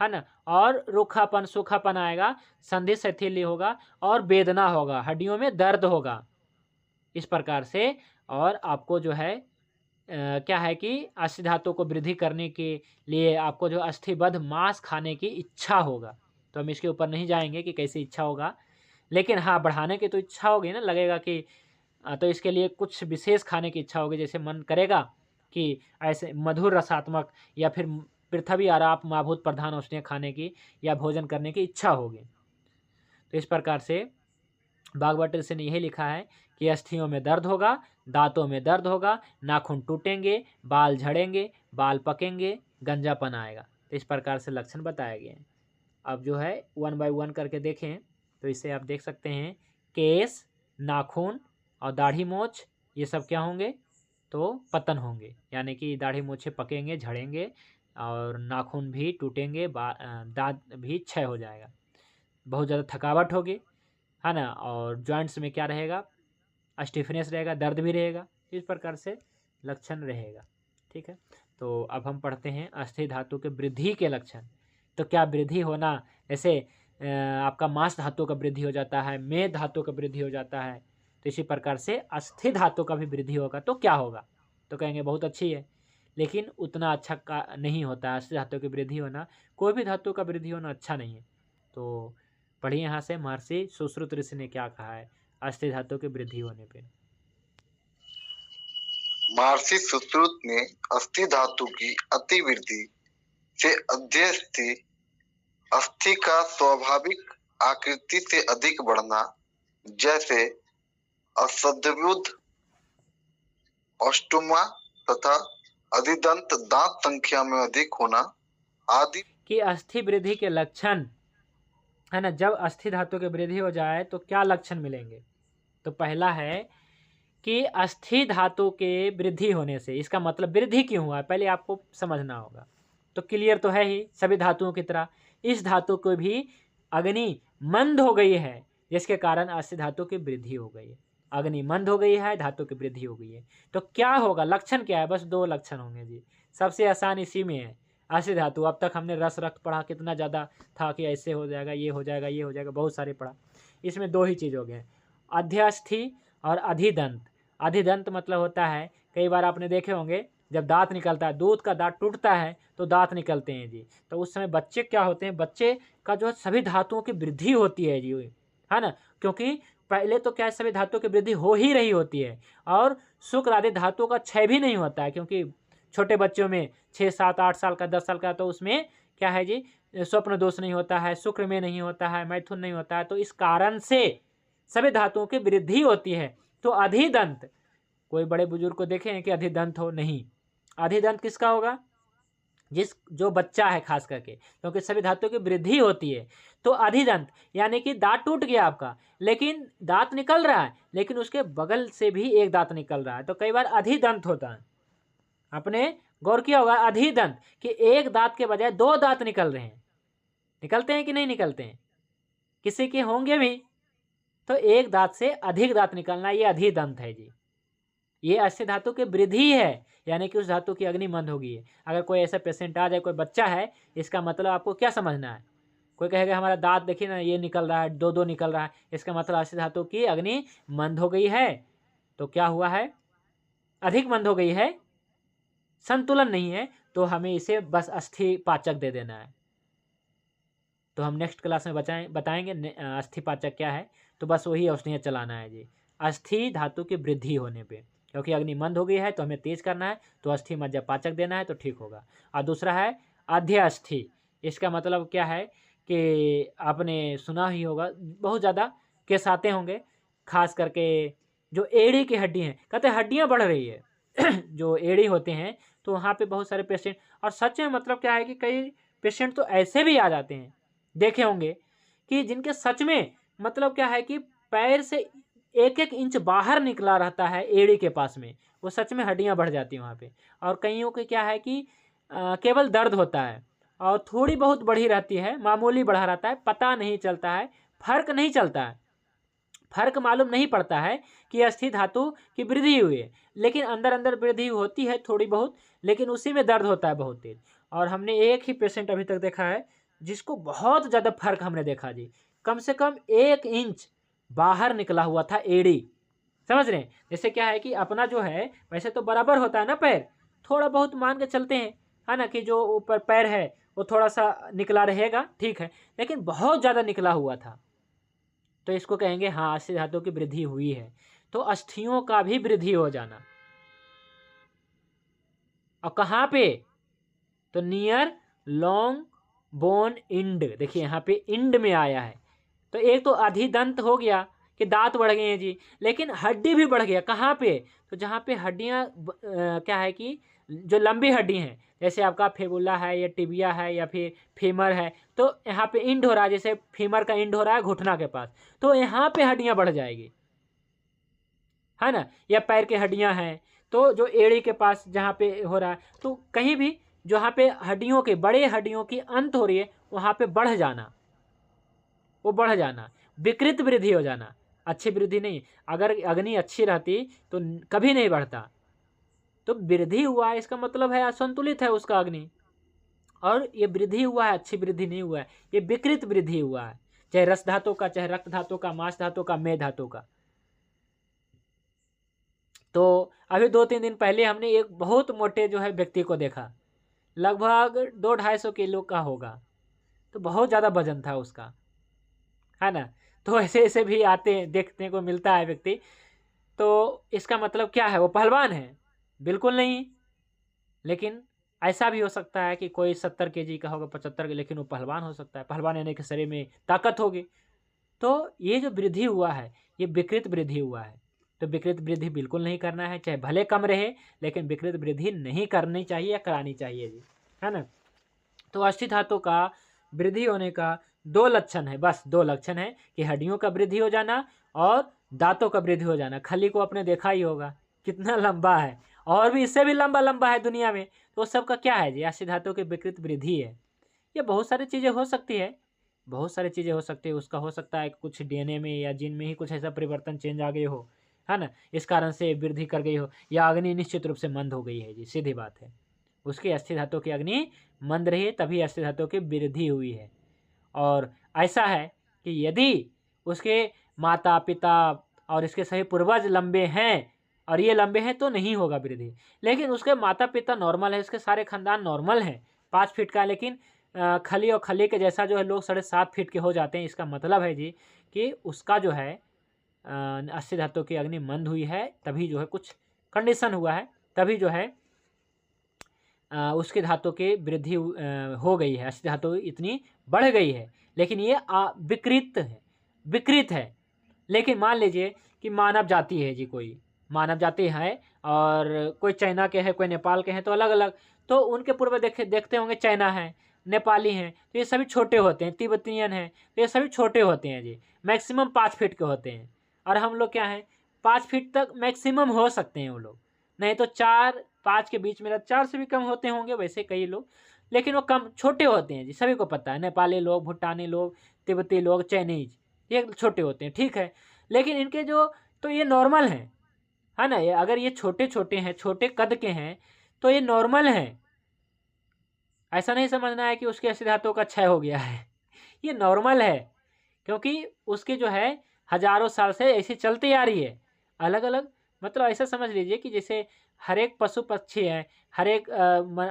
A: है ना, और रूखापन, सूखापन आएगा, संधि शिथिल्य होगा और वेदना होगा, हड्डियों में दर्द होगा, इस प्रकार से। और आपको जो है क्या है कि अस्थि धातु को वृद्धि करने के लिए आपको जो अस्थिबद्ध मांस खाने की इच्छा होगा। तो हम इसके ऊपर नहीं जाएंगे कि कैसी इच्छा होगा, लेकिन हाँ बढ़ाने की तो इच्छा होगी ना, लगेगा कि तो इसके लिए कुछ विशेष खाने की इच्छा होगी, जैसे मन करेगा कि ऐसे मधुर रसात्मक या फिर पृथ्वी आराप माभूत प्रधान औषधियाँ खाने की या भोजन करने की इच्छा होगी। तो इस प्रकार से भागवत ऋषि ने यही लिखा है कि अस्थियों में दर्द होगा, दांतों में दर्द होगा, नाखून टूटेंगे, बाल झड़ेंगे, बाल पकेंगे, गंजापन आएगा। तो इस प्रकार से लक्षण बताए गए हैं। अब जो है 1 बाय 1 करके देखें तो इसे आप देख सकते हैं, केस, नाखून और दाढ़ी मोछ, ये सब क्या होंगे, तो पतन होंगे, यानी कि दाढ़ी मोछे पकेंगे, झड़ेंगे और नाखून भी टूटेंगे, दांत भी क्षय हो जाएगा, बहुत ज़्यादा थकावट होगी, है ना, और जॉइंट्स में क्या रहेगा, स्टिफनेस रहेगा, दर्द भी रहेगा, इस प्रकार से लक्षण रहेगा, ठीक है। तो अब हम पढ़ते हैं अस्थि धातु के वृद्धि के लक्षण। तो क्या वृद्धि होना, जैसे आपका मांस धातु का वृद्धि हो जाता है, मेद धातु का वृद्धि हो जाता है, तो इसी प्रकार से अस्थि धातु का भी वृद्धि होगा तो क्या होगा, तो कहेंगे बहुत अच्छी है, लेकिन उतना अच्छा का नहीं होता है। अस्थि धातु की वृद्धि होना, कोई भी धातु का वृद्धि होना अच्छा नहीं है। तो पढ़िए यहाँ से महर्षि सुश्रुत ऋषि ने क्या कहा है अस्थि धातु की वृद्धि होने पे।
B: महर्षि सुश्रुत ने अस्थि धातु की अति वृद्धि से अध्यस्थि अस्थि का स्वाभाविक आकृति से अधिक बढ़ना, जैसे असद्युद, ऑस्टोमा तथा अधिदंत दांत संख्या में अधिक होना आदि
A: कि अस्थि वृद्धि के लक्षण है ना, जब अस्थि धातु की वृद्धि हो जाए तो क्या लक्षण मिलेंगे। तो पहला है कि अस्थि धातु के वृद्धि होने से, इसका मतलब वृद्धि क्यों हुआ है पहले आपको समझना होगा। तो क्लियर तो है ही, सभी धातुओं की तरह इस धातु को भी अग्नि मंद हो गई है, जिसके कारण अस्थि धातु की वृद्धि हो गई है। अग्नि मंद हो गई है, धातु की वृद्धि हो गई है, तो क्या होगा, लक्षण क्या है, बस 2 लक्षण होंगे जी। सबसे आसान इसी में है अस्थि धातु। अब तक हमने रस रक्त पढ़ा, कितना ज़्यादा था कि ऐसे हो जाएगा, ये हो जाएगा, ये हो जाएगा, बहुत सारे पढ़ा। इसमें 2 ही चीज़ हो गए, अध्यस्थि और अधिदंत। अधिदंत मतलब होता है, कई बार आपने देखे होंगे जब दांत निकलता है, दूध का दांत टूटता है तो दांत निकलते हैं जी। तो उस समय बच्चे क्या होते हैं, बच्चे का जो सभी धातुओं की वृद्धि होती है जी, है ना, क्योंकि पहले तो क्या सभी धातुओं की वृद्धि हो ही रही होती है और शुक्र आदि धातुओं का क्षय भी नहीं होता है, क्योंकि छोटे बच्चों में 6, 7, 8 साल का, 10 साल का, तो उसमें क्या है जी, स्वप्न दोष नहीं होता है, शुक्र में नहीं होता है, मैथुन नहीं होता है, तो इस कारण से सभी धातुओं की वृद्धि होती है। तो अधिदंत, कोई बड़े बुजुर्ग को देखे हैं कि अधिदंत हो, नहीं। अधिदंत किसका होगा, जो बच्चा है खास करके, क्योंकि सभी धातुओं की वृद्धि होती है। तो अधिदंत यानी कि दांत टूट गया आपका, लेकिन दांत निकल रहा है, लेकिन उसके बगल से भी एक दांत निकल रहा है, तो कई बार अधिदंत होता है। आपने गौर किया होगा अधिदंत कि एक दांत के बजाय 2 दांत निकल रहे हैं, निकलते हैं कि नहीं निकलते हैं, किसी के होंगे भी। तो एक दांत से अधिक दांत निकलना, ये अधिदंत है जी। ये अस्थि धातु की वृद्धि है, यानी कि उस धातु की अग्नि मंद हो गई है। अगर कोई ऐसा पेशेंट आ जाए, कोई बच्चा है, इसका मतलब आपको क्या समझना है, कोई कहेगा हमारा दांत देखिए ना, ये निकल रहा है, 2 निकल रहा है, इसका मतलब अस्थि धातु की अग्नि मंद हो गई है। तो क्या हुआ है, अधिक मंद हो गई है, संतुलन नहीं है, तो हमें इसे बस अस्थि पाचक दे देना है। तो हम नेक्स्ट क्लास में बताएंगे अस्थि पाचक क्या है, तो बस वही औषधियाँ चलाना है जी अस्थि धातु की वृद्धि होने पे, क्योंकि अग्नि मंद हो गई है तो हमें तेज करना है, तो अस्थि मज्जा पाचक देना है तो ठीक होगा। और दूसरा है अध्यस्थि, इसका मतलब क्या है कि आपने सुना ही होगा, बहुत ज़्यादा केस आते होंगे, खास करके जो एड़ी की हड्डी हैं, कहते हैं हड्डियाँ बढ़ रही है जो एड़ी होते हैं, तो वहाँ पे बहुत सारे पेशेंट, और सच में मतलब क्या है कि कई पेशेंट तो ऐसे भी आ जाते हैं, देखे होंगे कि जिनके सच में मतलब क्या है कि पैर से 1-1 इंच बाहर निकला रहता है एड़ी के पास में, वो सच में हड्डियां बढ़ जाती हैं वहाँ पे। और कईयों के क्या है कि केवल दर्द होता है और थोड़ी बहुत बढ़ी रहती है, मामूली बढ़ा रहता है, पता नहीं चलता है, फर्क नहीं चलता है, फर्क मालूम नहीं पड़ता है कि अस्थि धातु की वृद्धि हुई है, लेकिन अंदर अंदर वृद्धि होती है थोड़ी बहुत, लेकिन उसी में दर्द होता है बहुत तेज। और हमने एक ही पेशेंट अभी तक देखा है जिसको बहुत ज़्यादा फर्क हमने देखा जी, कम से कम 1 इंच बाहर निकला हुआ था एड़ी, समझ रहे हैं। जैसे क्या है कि अपना जो है वैसे तो बराबर होता है ना पैर, थोड़ा बहुत मान के चलते हैं, है ना, कि जो ऊपर पैर है वो थोड़ा सा निकला रहेगा, ठीक है, लेकिन बहुत ज़्यादा निकला हुआ था, तो इसको कहेंगे हाँ अस्थि धातु की वृद्धि हुई है। तो अस्थियों का भी वृद्धि हो जाना, और कहाँ पे, तो नियर लॉन्ग बोन इंड, देखिए यहाँ पे इंड में आया है, तो एक तो अधिदंत हो गया कि दांत बढ़ गए हैं जी, लेकिन हड्डी भी बढ़ गया, कहाँ पे, तो जहाँ पे हड्डियाँ क्या है कि जो लंबी हड्डी हैं, जैसे आपका फेबुला है या टिबिया है या फिर फीमर है, तो यहाँ पे इंड हो रहा है, जैसे फीमर का इंड हो रहा है घुटना के पास, तो यहाँ पे हड्डियाँ बढ़ जाएगी, है ना, या पैर की हड्डियाँ हैं तो जो एड़ी के पास जहाँ पे हो रहा है, तो कहीं भी जहाँ पे हड्डियों के, बड़े हड्डियों की अंत हो रही है, वहाँ पे बढ़ जाना, वो बढ़ जाना, विकृत वृद्धि हो जाना, अच्छी वृद्धि नहीं। अगर अग्नि अच्छी रहती तो कभी नहीं बढ़ता, तो वृद्धि हुआ है इसका मतलब है असंतुलित है उसका अग्नि, और ये वृद्धि हुआ है, अच्छी वृद्धि नहीं हुआ है, ये विकृत वृद्धि हुआ है, चाहे रस धातु का, चाहे रक्त धातु का, मांस धातु का, मेद धातु का। तो अभी 2-3 दिन पहले हमने एक बहुत मोटे जो है व्यक्ति को देखा, लगभग 200-250 किलो का होगा, तो बहुत ज़्यादा वजन था उसका, है ना? तो ऐसे-ऐसे भी आते हैं, देखने को मिलता है व्यक्ति। तो इसका मतलब क्या है, वो पहलवान है? बिल्कुल नहीं। लेकिन ऐसा भी हो सकता है कि कोई 70 केजी का होगा, 75 का, लेकिन वो पहलवान हो सकता है। पहलवान यानी कि शरीर में ताकत होगी। तो ये जो वृद्धि हुआ है, ये विकृत वृद्धि हुआ है। तो विकृत वृद्धि बिल्कुल नहीं करना है, चाहे भले कम रहे, लेकिन विकृत वृद्धि नहीं करनी चाहिए या करानी चाहिए जी, है ना? तो अस्थि धातु का वृद्धि होने का 2 लक्षण है, बस 2 लक्षण है कि हड्डियों का वृद्धि हो जाना और दांतों का वृद्धि हो जाना। खली को आपने देखा ही होगा, कितना लंबा है, और भी इससे भी लंबा-लंबा है दुनिया में। तो सबका क्या है जी? अस्थि धातु की विकृत वृद्धि है। ये बहुत सारी चीज़ें हो सकती है, बहुत सारी चीज़ें हो सकती है। उसका हो सकता है कुछ डीएनए में या जीन में ही कुछ ऐसा परिवर्तन चेंज आ गए हो, है ना? इस कारण से वृद्धि कर गई हो, या अग्नि निश्चित रूप से मंद हो गई है जी, सीधी बात है। उसकी अस्थि धातु की अग्नि मंद रही, तभी अस्थि धातु की वृद्धि हुई है। और ऐसा है कि यदि उसके माता-पिता और इसके सभी पूर्वज लंबे हैं और ये लंबे हैं, तो नहीं होगा वृद्धि। लेकिन उसके माता-पिता नॉर्मल है, उसके सारे खानदान नॉर्मल हैं, 5 फीट का है, लेकिन खली और खली के जैसा जो है लोग 7.5 फीट के हो जाते हैं। इसका मतलब है जी कि उसका जो है अस्थि धातु की अग्नि मंद हुई है, तभी जो है कुछ कंडीशन हुआ है, तभी जो है उसकी धातु की वृद्धि हो गई है, अस्थि धातु इतनी बढ़ गई है। लेकिन ये विकृत है। लेकिन मान लीजिए कि मानव जाति है जी, कोई मानव जाति है और कोई चाइना के हैं, कोई नेपाल के हैं, तो अलग-अलग, तो उनके पूर्वज देखते होंगे, चाइना है, नेपाली हैं, तो ये सभी छोटे होते हैं, तिब्बतियन हैं, तो ये सभी छोटे होते हैं जी, मैक्सिमम 5 फीट के होते हैं। और हम लोग क्या हैं, 5 फीट तक मैक्सिमम हो सकते हैं वो लोग, नहीं तो 4-5 के बीच में, 4 से भी कम होते होंगे वैसे कई लोग, लेकिन वो कम छोटे होते हैं जी, सभी को पता है। नेपाली लोग, भूटानी लोग, तिब्बती लोग, चाइनीज, ये छोटे होते हैं, ठीक है। लेकिन इनके जो, तो ये नॉर्मल हैं, है ना? ये अगर ये छोटे-छोटे हैं, छोटे कद के हैं, तो ये नॉर्मल हैं। ऐसा नहीं समझना है कि उसके अस्थि धातु का क्षय हो गया है। ये नॉर्मल है, क्योंकि उसकी जो है हज़ारों साल से ऐसे चलती आ रही है। अलग-अलग, मतलब ऐसा समझ लीजिए कि जैसे हर एक पशु-पक्षी है, हर एक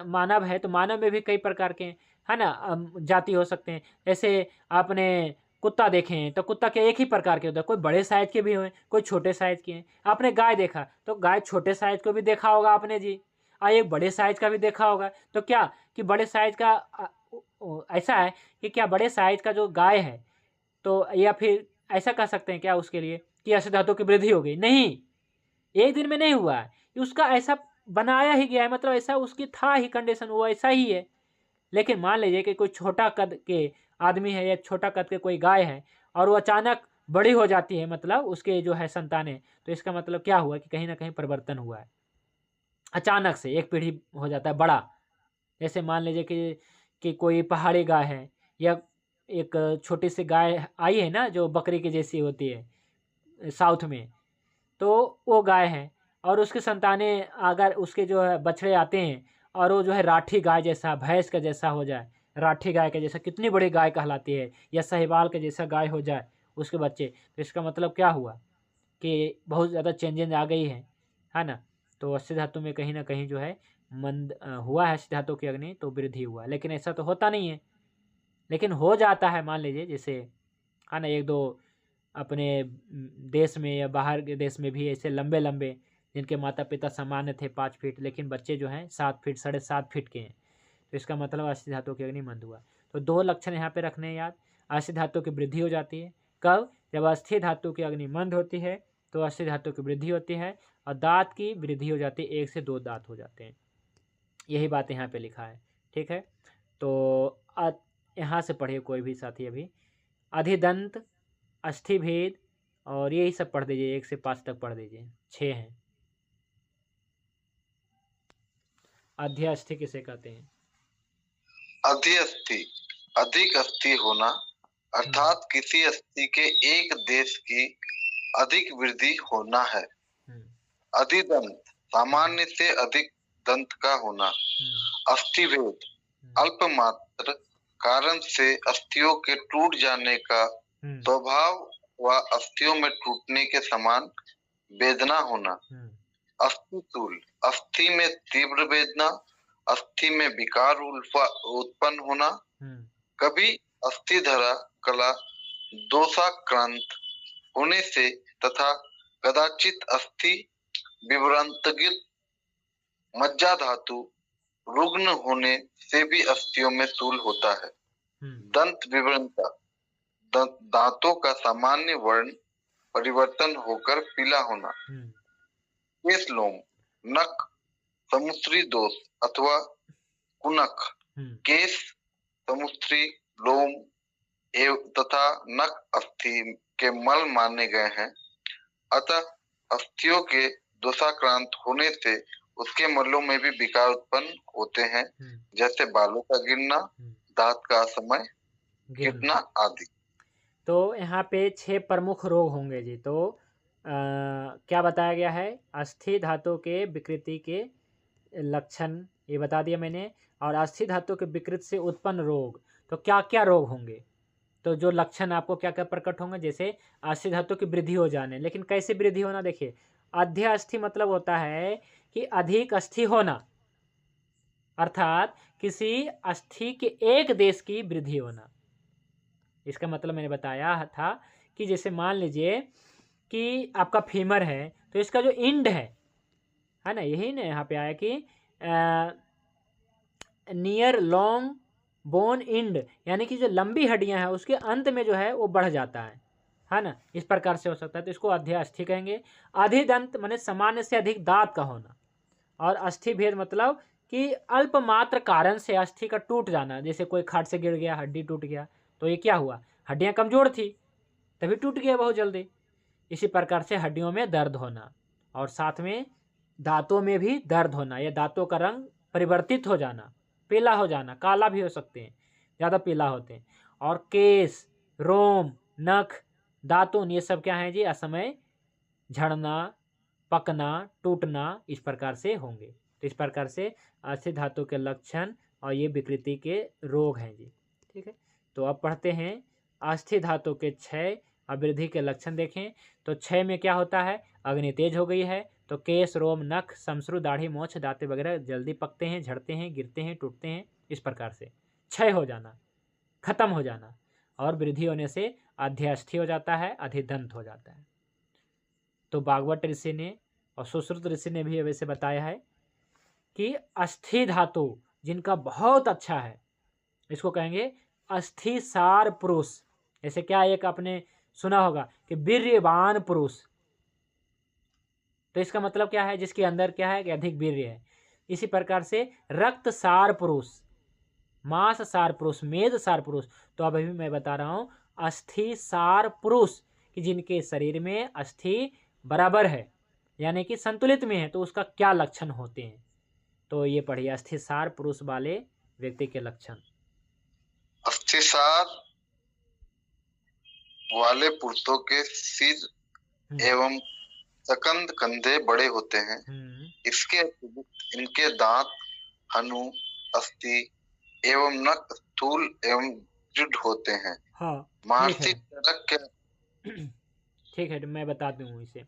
A: मानव है, तो मानव में भी कई प्रकार के, है ना, जाति हो सकते हैं। जैसे आपने कुत्ता देखे हैं, तो कुत्ता के एक ही प्रकार के होते हैं, कोई बड़े साइज़ के भी हुए, कोई छोटे साइज़ के हैं। आपने गाय देखा, तो गाय छोटे साइज़ को भी देखा होगा आपने जी, और एक बड़े साइज़ का भी देखा होगा। तो क्या कि बड़े साइज़ का ऐसा है कि क्या बड़े साइज़ का जो गाय है, तो या फिर ऐसा कह सकते हैं क्या उसके लिए कि अष्ट धातु की वृद्धि हो गई? नहीं, एक दिन में नहीं हुआ है। उसका ऐसा बनाया ही गया है, मतलब ऐसा उसकी था ही कंडीशन, वो ऐसा ही है। लेकिन मान लीजिए कि कोई छोटा कद के आदमी है या छोटा कद के कोई गाय है और वो अचानक बड़ी हो जाती है, मतलब उसके जो है संतानें, तो इसका मतलब क्या हुआ कि कहीं न कहीं परिवर्तन हुआ है। अचानक से एक पीढ़ी हो जाता है बड़ा। जैसे मान लीजिए कि कोई पहाड़ी गाय है, या एक छोटी सी गाय आई है ना जो बकरी की जैसी होती है साउथ में, तो वो गाय है और उसकी संतानें, अगर उसके जो है बछड़े आते हैं और वो जो है राठी गाय जैसा, भैंस का जैसा हो जाए, राठी गाय के जैसा, कितनी बड़ी गाय कहलाती है, या साहिवाल के जैसा गाय हो जाए उसके बच्चे, तो इसका मतलब क्या हुआ कि बहुत ज़्यादा चेंजेस आ गई है ना? तो अस्थि धातु में कहीं न कहीं जो है मंद हुआ है अस्थि धातु की अग्नि, तो वृद्धि हुआ है। लेकिन ऐसा तो होता नहीं है, लेकिन हो जाता है। मान लीजिए जैसे, है ना, 1-2 अपने देश में या बाहर के देश में भी ऐसे लंबे-लंबे, जिनके माता-पिता सामान्य थे 5 फीट, लेकिन बच्चे जो हैं 7 फीट, 7.5 फीट के हैं। तो इसका मतलब अस्थि धातु की अग्नि मंद हुआ। तो 2 लक्षण यहाँ पे रखने हैं याद। अस्थि धातु की वृद्धि हो जाती है, कब? जब अस्थि धातु की अग्नि मंद होती है, तो अस्थि धातु की वृद्धि होती है, और दाँत की वृद्धि हो जाती है, 1 से 2 दाँत हो जाते हैं। यही बात यहाँ पे लिखा है, ठीक है? तो यहाँ से पढ़िए कोई भी साथी अभी। अधिदंत, अष्ठिभेद, और यही सब पढ़ दीजिए, 1 से 5 तक पढ़ दीजिए, 6 हैं। अध्यअस्थि किसे कहते हैं?
B: अधिअस्थि, अधिक अस्थि होना, अर्थात किसी अस्थि के एक देश की अधिक वृद्धि होना है। अधिदंत, सामान्य से अधिक दंत का होना। अष्टिभेद, अल्पमात्र कारण से अस्थियों के टूट जाने का स्वभाव व अस्थियों में टूटने के समान वेदना होना। अस्थिशूल, अस्थि में तीव्र वेदना, अस्थि में विकार उत्पन्न होना, कभी अस्थि धरा कला दोषाक्रांत होने से तथा कदाचित अस्थि विभ्रांतगित मज्जा धातु रुग्ण होने से भी अस्थियों में शूल होता है। दंत विवरणता, दांतों का सामान्य वर्ण परिवर्तन होकर पीला होना। केश लोम, नख समुद्री दोष अथवा कुनख, केश समुद्री लोम तथा नख अस्थि के मल माने गए हैं, अतः अस्थियों के दोषाक्रांत होने से उसके मलों में भी विकार उत्पन्न होते हैं, जैसे बालों का गिरना, दांत का असमय गिरना आदि।
A: तो यहाँ पे 6 प्रमुख रोग होंगे जी। तो क्या बताया गया है? अस्थि धातु के विकृति के लक्षण ये बता दिया मैंने, और अस्थि धातु के विकृत से उत्पन्न रोग। तो क्या क्या रोग होंगे? तो जो लक्षण आपको क्या क्या प्रकट होंगे? जैसे अस्थि धातु की वृद्धि हो जाने। लेकिन कैसे वृद्धि होना? देखिए, अध्य अस्थि मतलब होता है कि अधिक अस्थि होना, अर्थात किसी अस्थि के एक देश की वृद्धि होना। इसका मतलब मैंने बताया था कि जैसे मान लीजिए कि आपका फीमर है, तो इसका जो इंड है ना, यही ना यहाँ पे आया कि नियर लॉन्ग बोन इंड, यानी कि जो लंबी हड्डियां हैं उसके अंत में जो है वो बढ़ जाता है ना, इस प्रकार से हो सकता है। तो इसको अध्य अस्थि कहेंगे। अधिदंत माने सामान्य से अधिक दांत का होना, और अस्थि भेद मतलब कि अल्प मात्र कारण से अस्थि का टूट जाना। जैसे कोई खाट से गिर गया, हड्डी टूट गया, तो ये क्या हुआ? हड्डियां कमजोर थी तभी टूट गया बहुत जल्दी। इसी प्रकार से हड्डियों में दर्द होना, और साथ में दांतों में भी दर्द होना, या दांतों का रंग परिवर्तित हो जाना, पीला हो जाना, काला भी हो सकते हैं, ज़्यादा पीला होते हैं। और केस, रोम, नख, दातुन, ये सब क्या है जी? असमय झड़ना, पकना, टूटना, इस प्रकार से होंगे। तो इस प्रकार से अस्थि धातु के लक्षण और ये विकृति के रोग हैं जी। ठीक है, तो अब पढ़ते हैं अस्थि धातु के क्षय और वृद्धि के लक्षण। देखें तो क्षय में क्या होता है? अग्नि तेज हो गई है तो केस, रोम, नख, समश्रु, दाढ़ी, मोछ, दांते वगैरह जल्दी पकते हैं, झड़ते हैं, गिरते हैं, टूटते हैं। इस प्रकार से क्षय हो जाना, खत्म हो जाना। और वृद्धि होने से अध्यस्थि हो जाता है, अधिदंत हो जाता है। तो भागवत ऋषि ने और सुश्रुत ऋषि ने भी वैसे बताया है कि अस्थि धातु जिनका बहुत अच्छा है, इसको कहेंगे अस्थि सार पुरुष। जैसे क्या एक आपने सुना होगा कि वीर्यवान पुरुष, तो इसका मतलब क्या है? जिसके अंदर क्या है कि अधिक वीर्य है। इसी प्रकार से रक्त सार पुरुष, मांस सार पुरुष, मेद सार पुरुष। तो अब अभी मैं बता रहा हूं अस्थि सार पुरुष कि जिनके शरीर में अस्थि बराबर है, यानी कि संतुलित में है, तो उसका क्या लक्षण होते हैं? तो ये पढ़िए अस्थि सार पुरुष वाले व्यक्ति के लक्षण।
B: अस्थिसार वाले पुरुषों के सिर एवं सकंद कंधे बड़े होते हैं। इसके अतिरिक्त इनके दांत, हनु, अस्थि एवं नख स्थूल एवं दृढ़ होते हैं।
A: हाँ,
B: मानसिक तरक के
A: ठीक है, मैं बता दूं इसे।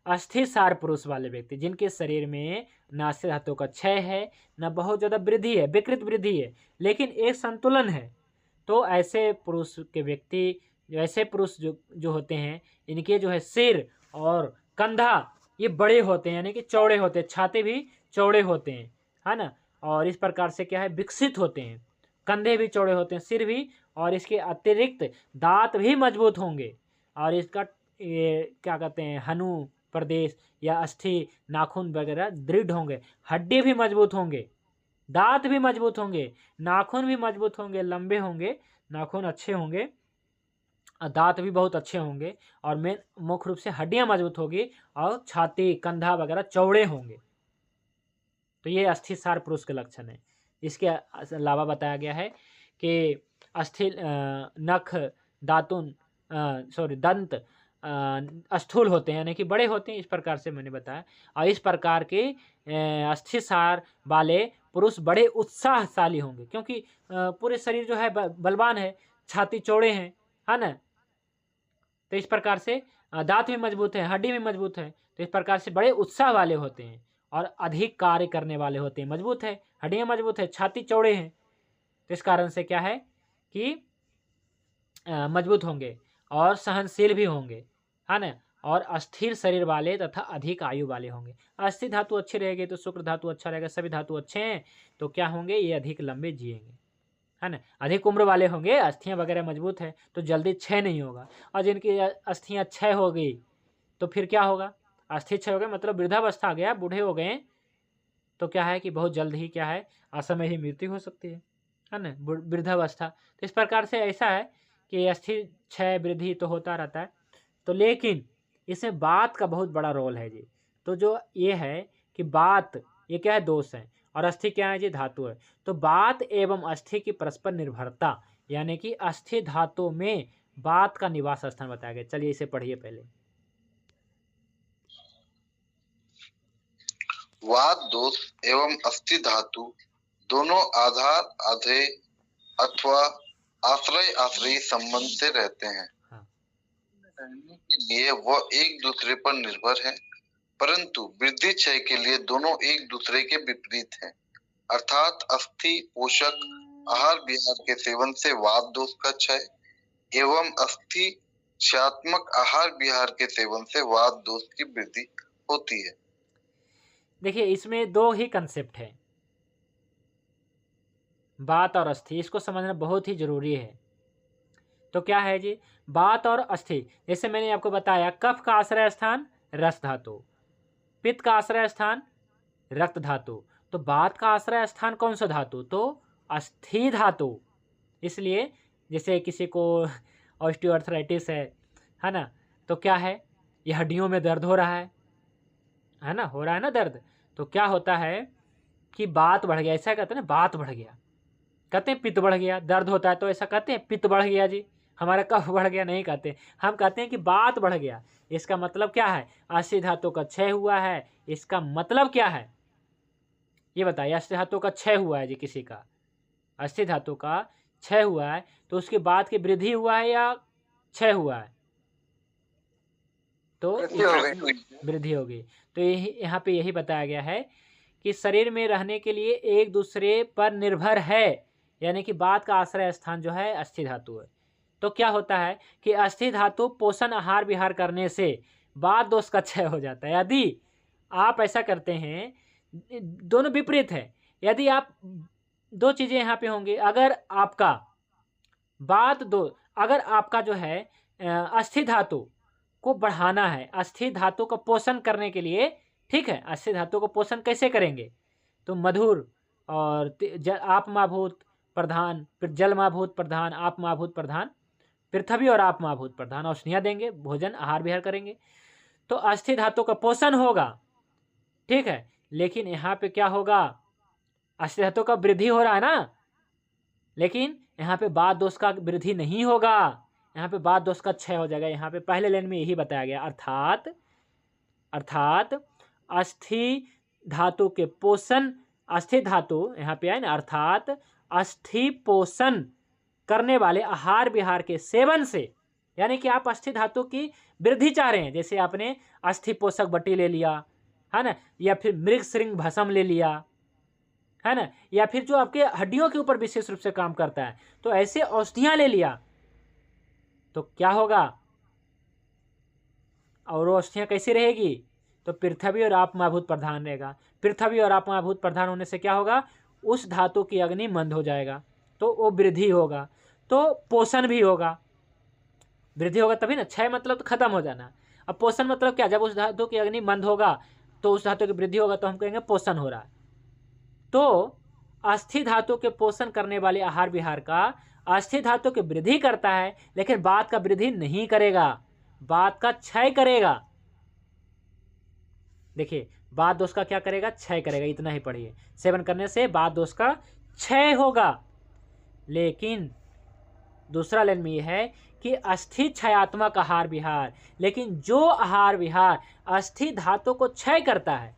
A: अस्थि सार पुरुष वाले व्यक्ति जिनके शरीर में न अस्थि धातु का क्षय है, न बहुत ज्यादा वृद्धि है, विकृत वृद्धि है, लेकिन एक संतुलन है। तो ऐसे पुरुष के व्यक्ति, ऐसे पुरुष जो होते हैं, इनके जो है सिर और कंधा ये बड़े होते हैं, यानी कि चौड़े होते हैं, छाते भी चौड़े होते हैं, है ना। और इस प्रकार से क्या है? विकसित होते हैं, कंधे भी चौड़े होते हैं, सिर भी, और इसके अतिरिक्त दांत भी मजबूत होंगे। और इसका ये क्या कहते हैं, हनु प्रदेश या अस्थि नाखून वगैरह दृढ़ होंगे, हड्डी भी मजबूत होंगे, दांत भी मजबूत होंगे, नाखून भी मजबूत होंगे, लंबे होंगे, नाखून अच्छे होंगे, दांत भी बहुत अच्छे होंगे, और मेन मुख्य रूप से हड्डियां मजबूत होगी, और छाती, कंधा वगैरह चौड़े होंगे। तो ये अस्थि सार पुरुष के लक्षण है। इसके अलावा बताया गया है कि अस्थि नख, दातुन, दंत स्थूल होते हैं, यानी कि बड़े होते हैं। इस प्रकार से मैंने बताया। और इस प्रकार के अस्थि सार वाले पुरुष बड़े उत्साहशाली होंगे, क्योंकि पूरे शरीर जो है बलवान है, छाती चौड़े हैं, है ना। तो इस प्रकार से दांत भी मजबूत है, हड्डी भी मजबूत है। तो इस प्रकार से बड़े उत्साह वाले होते हैं और अधिक कार्य करने वाले होते हैं। मजबूत है, हड्डियाँ मजबूत है, छाती चौड़े हैं, तो इस कारण से क्या है कि मजबूत होंगे और सहनशील भी होंगे, है ना। और अस्थिर शरीर वाले तथा अधिक आयु वाले होंगे। अस्थिर धातु अच्छी रहेगी तो शुक्र धातु अच्छा रहेगा, सभी धातु अच्छे हैं तो क्या होंगे, ये अधिक लंबे जिएंगे, है ना। अधिक उम्र वाले होंगे, अस्थियाँ वगैरह मजबूत है तो जल्दी क्षय नहीं होगा। और जिनकी अस्थियाँ क्षय हो गई तो फिर क्या होगा, अस्थि क्षय हो गए मतलब वृद्धावस्था आ गया, बूढ़े हो गए, तो क्या है कि बहुत जल्द ही क्या है, असमय ही मृत्यु हो सकती है ना, वृद्धावस्था। तो इस प्रकार से ऐसा है कि अस्थि क्षय वृद्धि तो होता रहता है। तो लेकिन इसमें बात का बहुत बड़ा रोल है जी। तो जो ये है कि बात, ये क्या है, दोष है, और अस्थि क्या है जी, धातु है। तो बात एवं अस्थि की परस्पर निर्भरता, यानी कि अस्थि धातु में बात का निवास स्थान बताया गया। चलिए इसे पढ़िए पहले।
B: वात दोष एवं अस्थि धातु दोनों आधार आधेय अथवा आश्रय आश्रयी संबंध से रहते हैं।
A: हाँ।
B: रहने के लिए वह एक दूसरे पर निर्भर है, परंतु वृद्धि क्षय के लिए दोनों एक दूसरे के विपरीत हैं। अर्थात अस्थि पोषक आहार विहार के सेवन से वात दोष का क्षय एवं अस्थि क्षयात्मक आहार विहार के सेवन से वात दोष की वृद्धि होती है।
A: देखिए इसमें दो ही कंसेप्ट है, बात और अस्थि, इसको समझना बहुत ही जरूरी है। तो क्या है जी, बात और अस्थि, जैसे मैंने आपको बताया, कफ का आश्रय स्थान रस धातु, पित्त का आश्रय स्थान रक्त धातु, तो बात का आश्रय स्थान कौन सा धातु, तो अस्थि धातु। इसलिए जैसे किसी को ऑस्टियोआर्थराइटिस है ना, तो क्या है, ये हड्डियों में दर्द हो रहा है ना, हो रहा है ना दर्द, तो क्या होता है कि बात बढ़ गया, ऐसा कहते हैं ना, बात बढ़ गया, कहते हैं पित्त बढ़ गया, दर्द होता है तो ऐसा कहते हैं पित्त बढ़ गया जी, हमारा कफ बढ़ गया, नहीं कहते, हम कहते हैं कि बात बढ़ गया। इसका मतलब क्या है, अस्थि धातु का क्षय हुआ है, इसका मतलब क्या है ये बताइए। अस्थि धातु का क्षय हुआ है जी, किसी का अस्थि धातु का क्षय हुआ है तो उसके बाद की वृद्धि हुआ है या क्षय हुआ है, तो वृद्धि हो गई। तो यहाँ पे यही बताया गया है कि शरीर में रहने के लिए एक दूसरे पर निर्भर है, यानी कि बात का आश्रय स्थान जो है अस्थि धातु है। तो क्या होता है कि अस्थि धातु पोषण आहार विहार करने से बात दोष का क्षय हो जाता है। यदि आप ऐसा करते हैं, दोनों विपरीत है, यदि आप दो चीजें यहाँ पे होंगी, अगर आपका बात दो, अगर आपका जो है अस्थि धातु को बढ़ाना है, अस्थि धातु का पोषण करने के लिए, ठीक है, अस्थि धातु को पोषण कैसे करेंगे, तो मधुर और आपमाभूत प्रधान, फिर जलमाभूत प्रधान, आपमाभूत प्रधान, पृथ्वी और आपमाभूत प्रधान औषधियाँ देंगे, भोजन आहार विहार करेंगे, तो अस्थि धातु का पोषण होगा, ठीक है। लेकिन यहाँ पे क्या होगा, अस्थि धातु का वृद्धि हो रहा है ना, लेकिन यहाँ पे बात दोष का वृद्धि नहीं होगा, यहाँ पे बात दोष का क्षय हो जाएगा। यहाँ पे पहले लाइन में यही बताया गया, अर्थात अस्थि धातु के पोषण, अस्थि धातु यहाँ पे है ना, अर्थात अस्थि पोषण करने वाले आहार विहार के सेवन से, यानी कि आप अस्थि धातु की वृद्धि चाह रहे हैं, जैसे आपने अस्थि पोषक बट्टी ले लिया है ना, या फिर मृग श्रृंग भस्म ले लिया है ना, या फिर जो आपके हड्डियों के ऊपर विशेष रूप से काम करता है, तो ऐसे औषधियां ले लिया, तो क्या होगा, और वो औषधियां कैसी रहेगी, तो पृथ्वी और आपमाभूत प्रधान रहेगा। पृथ्वी और आपमाभूत प्रधान होने से क्या होगा, उस धातु की अग्नि मंद हो जाएगा, तो वो वृद्धि होगा, तो पोषण भी होगा। वृद्धि होगा तभी ना, क्षय मतलब तो खत्म हो जाना। अब पोषण मतलब क्या, जब उस धातु की अग्नि मंद होगा तो उस धातु की वृद्धि होगा, तो हम कहेंगे पोषण हो रहा है। तो अस्थि धातु के पोषण करने वाले आहार विहार का अस्थि धातु की वृद्धि करता है, लेकिन बात का वृद्धि नहीं करेगा, बात का क्षय करेगा। देखिए बात दोष का क्या करेगा, क्षय करेगा, इतना ही पढ़िए। सेवन करने से बात दोष का क्षय होगा। लेकिन दूसरा लाइन में यह है कि अस्थि क्षयात्मक आहार विहार, लेकिन जो आहार विहार अस्थि धातु को क्षय करता है,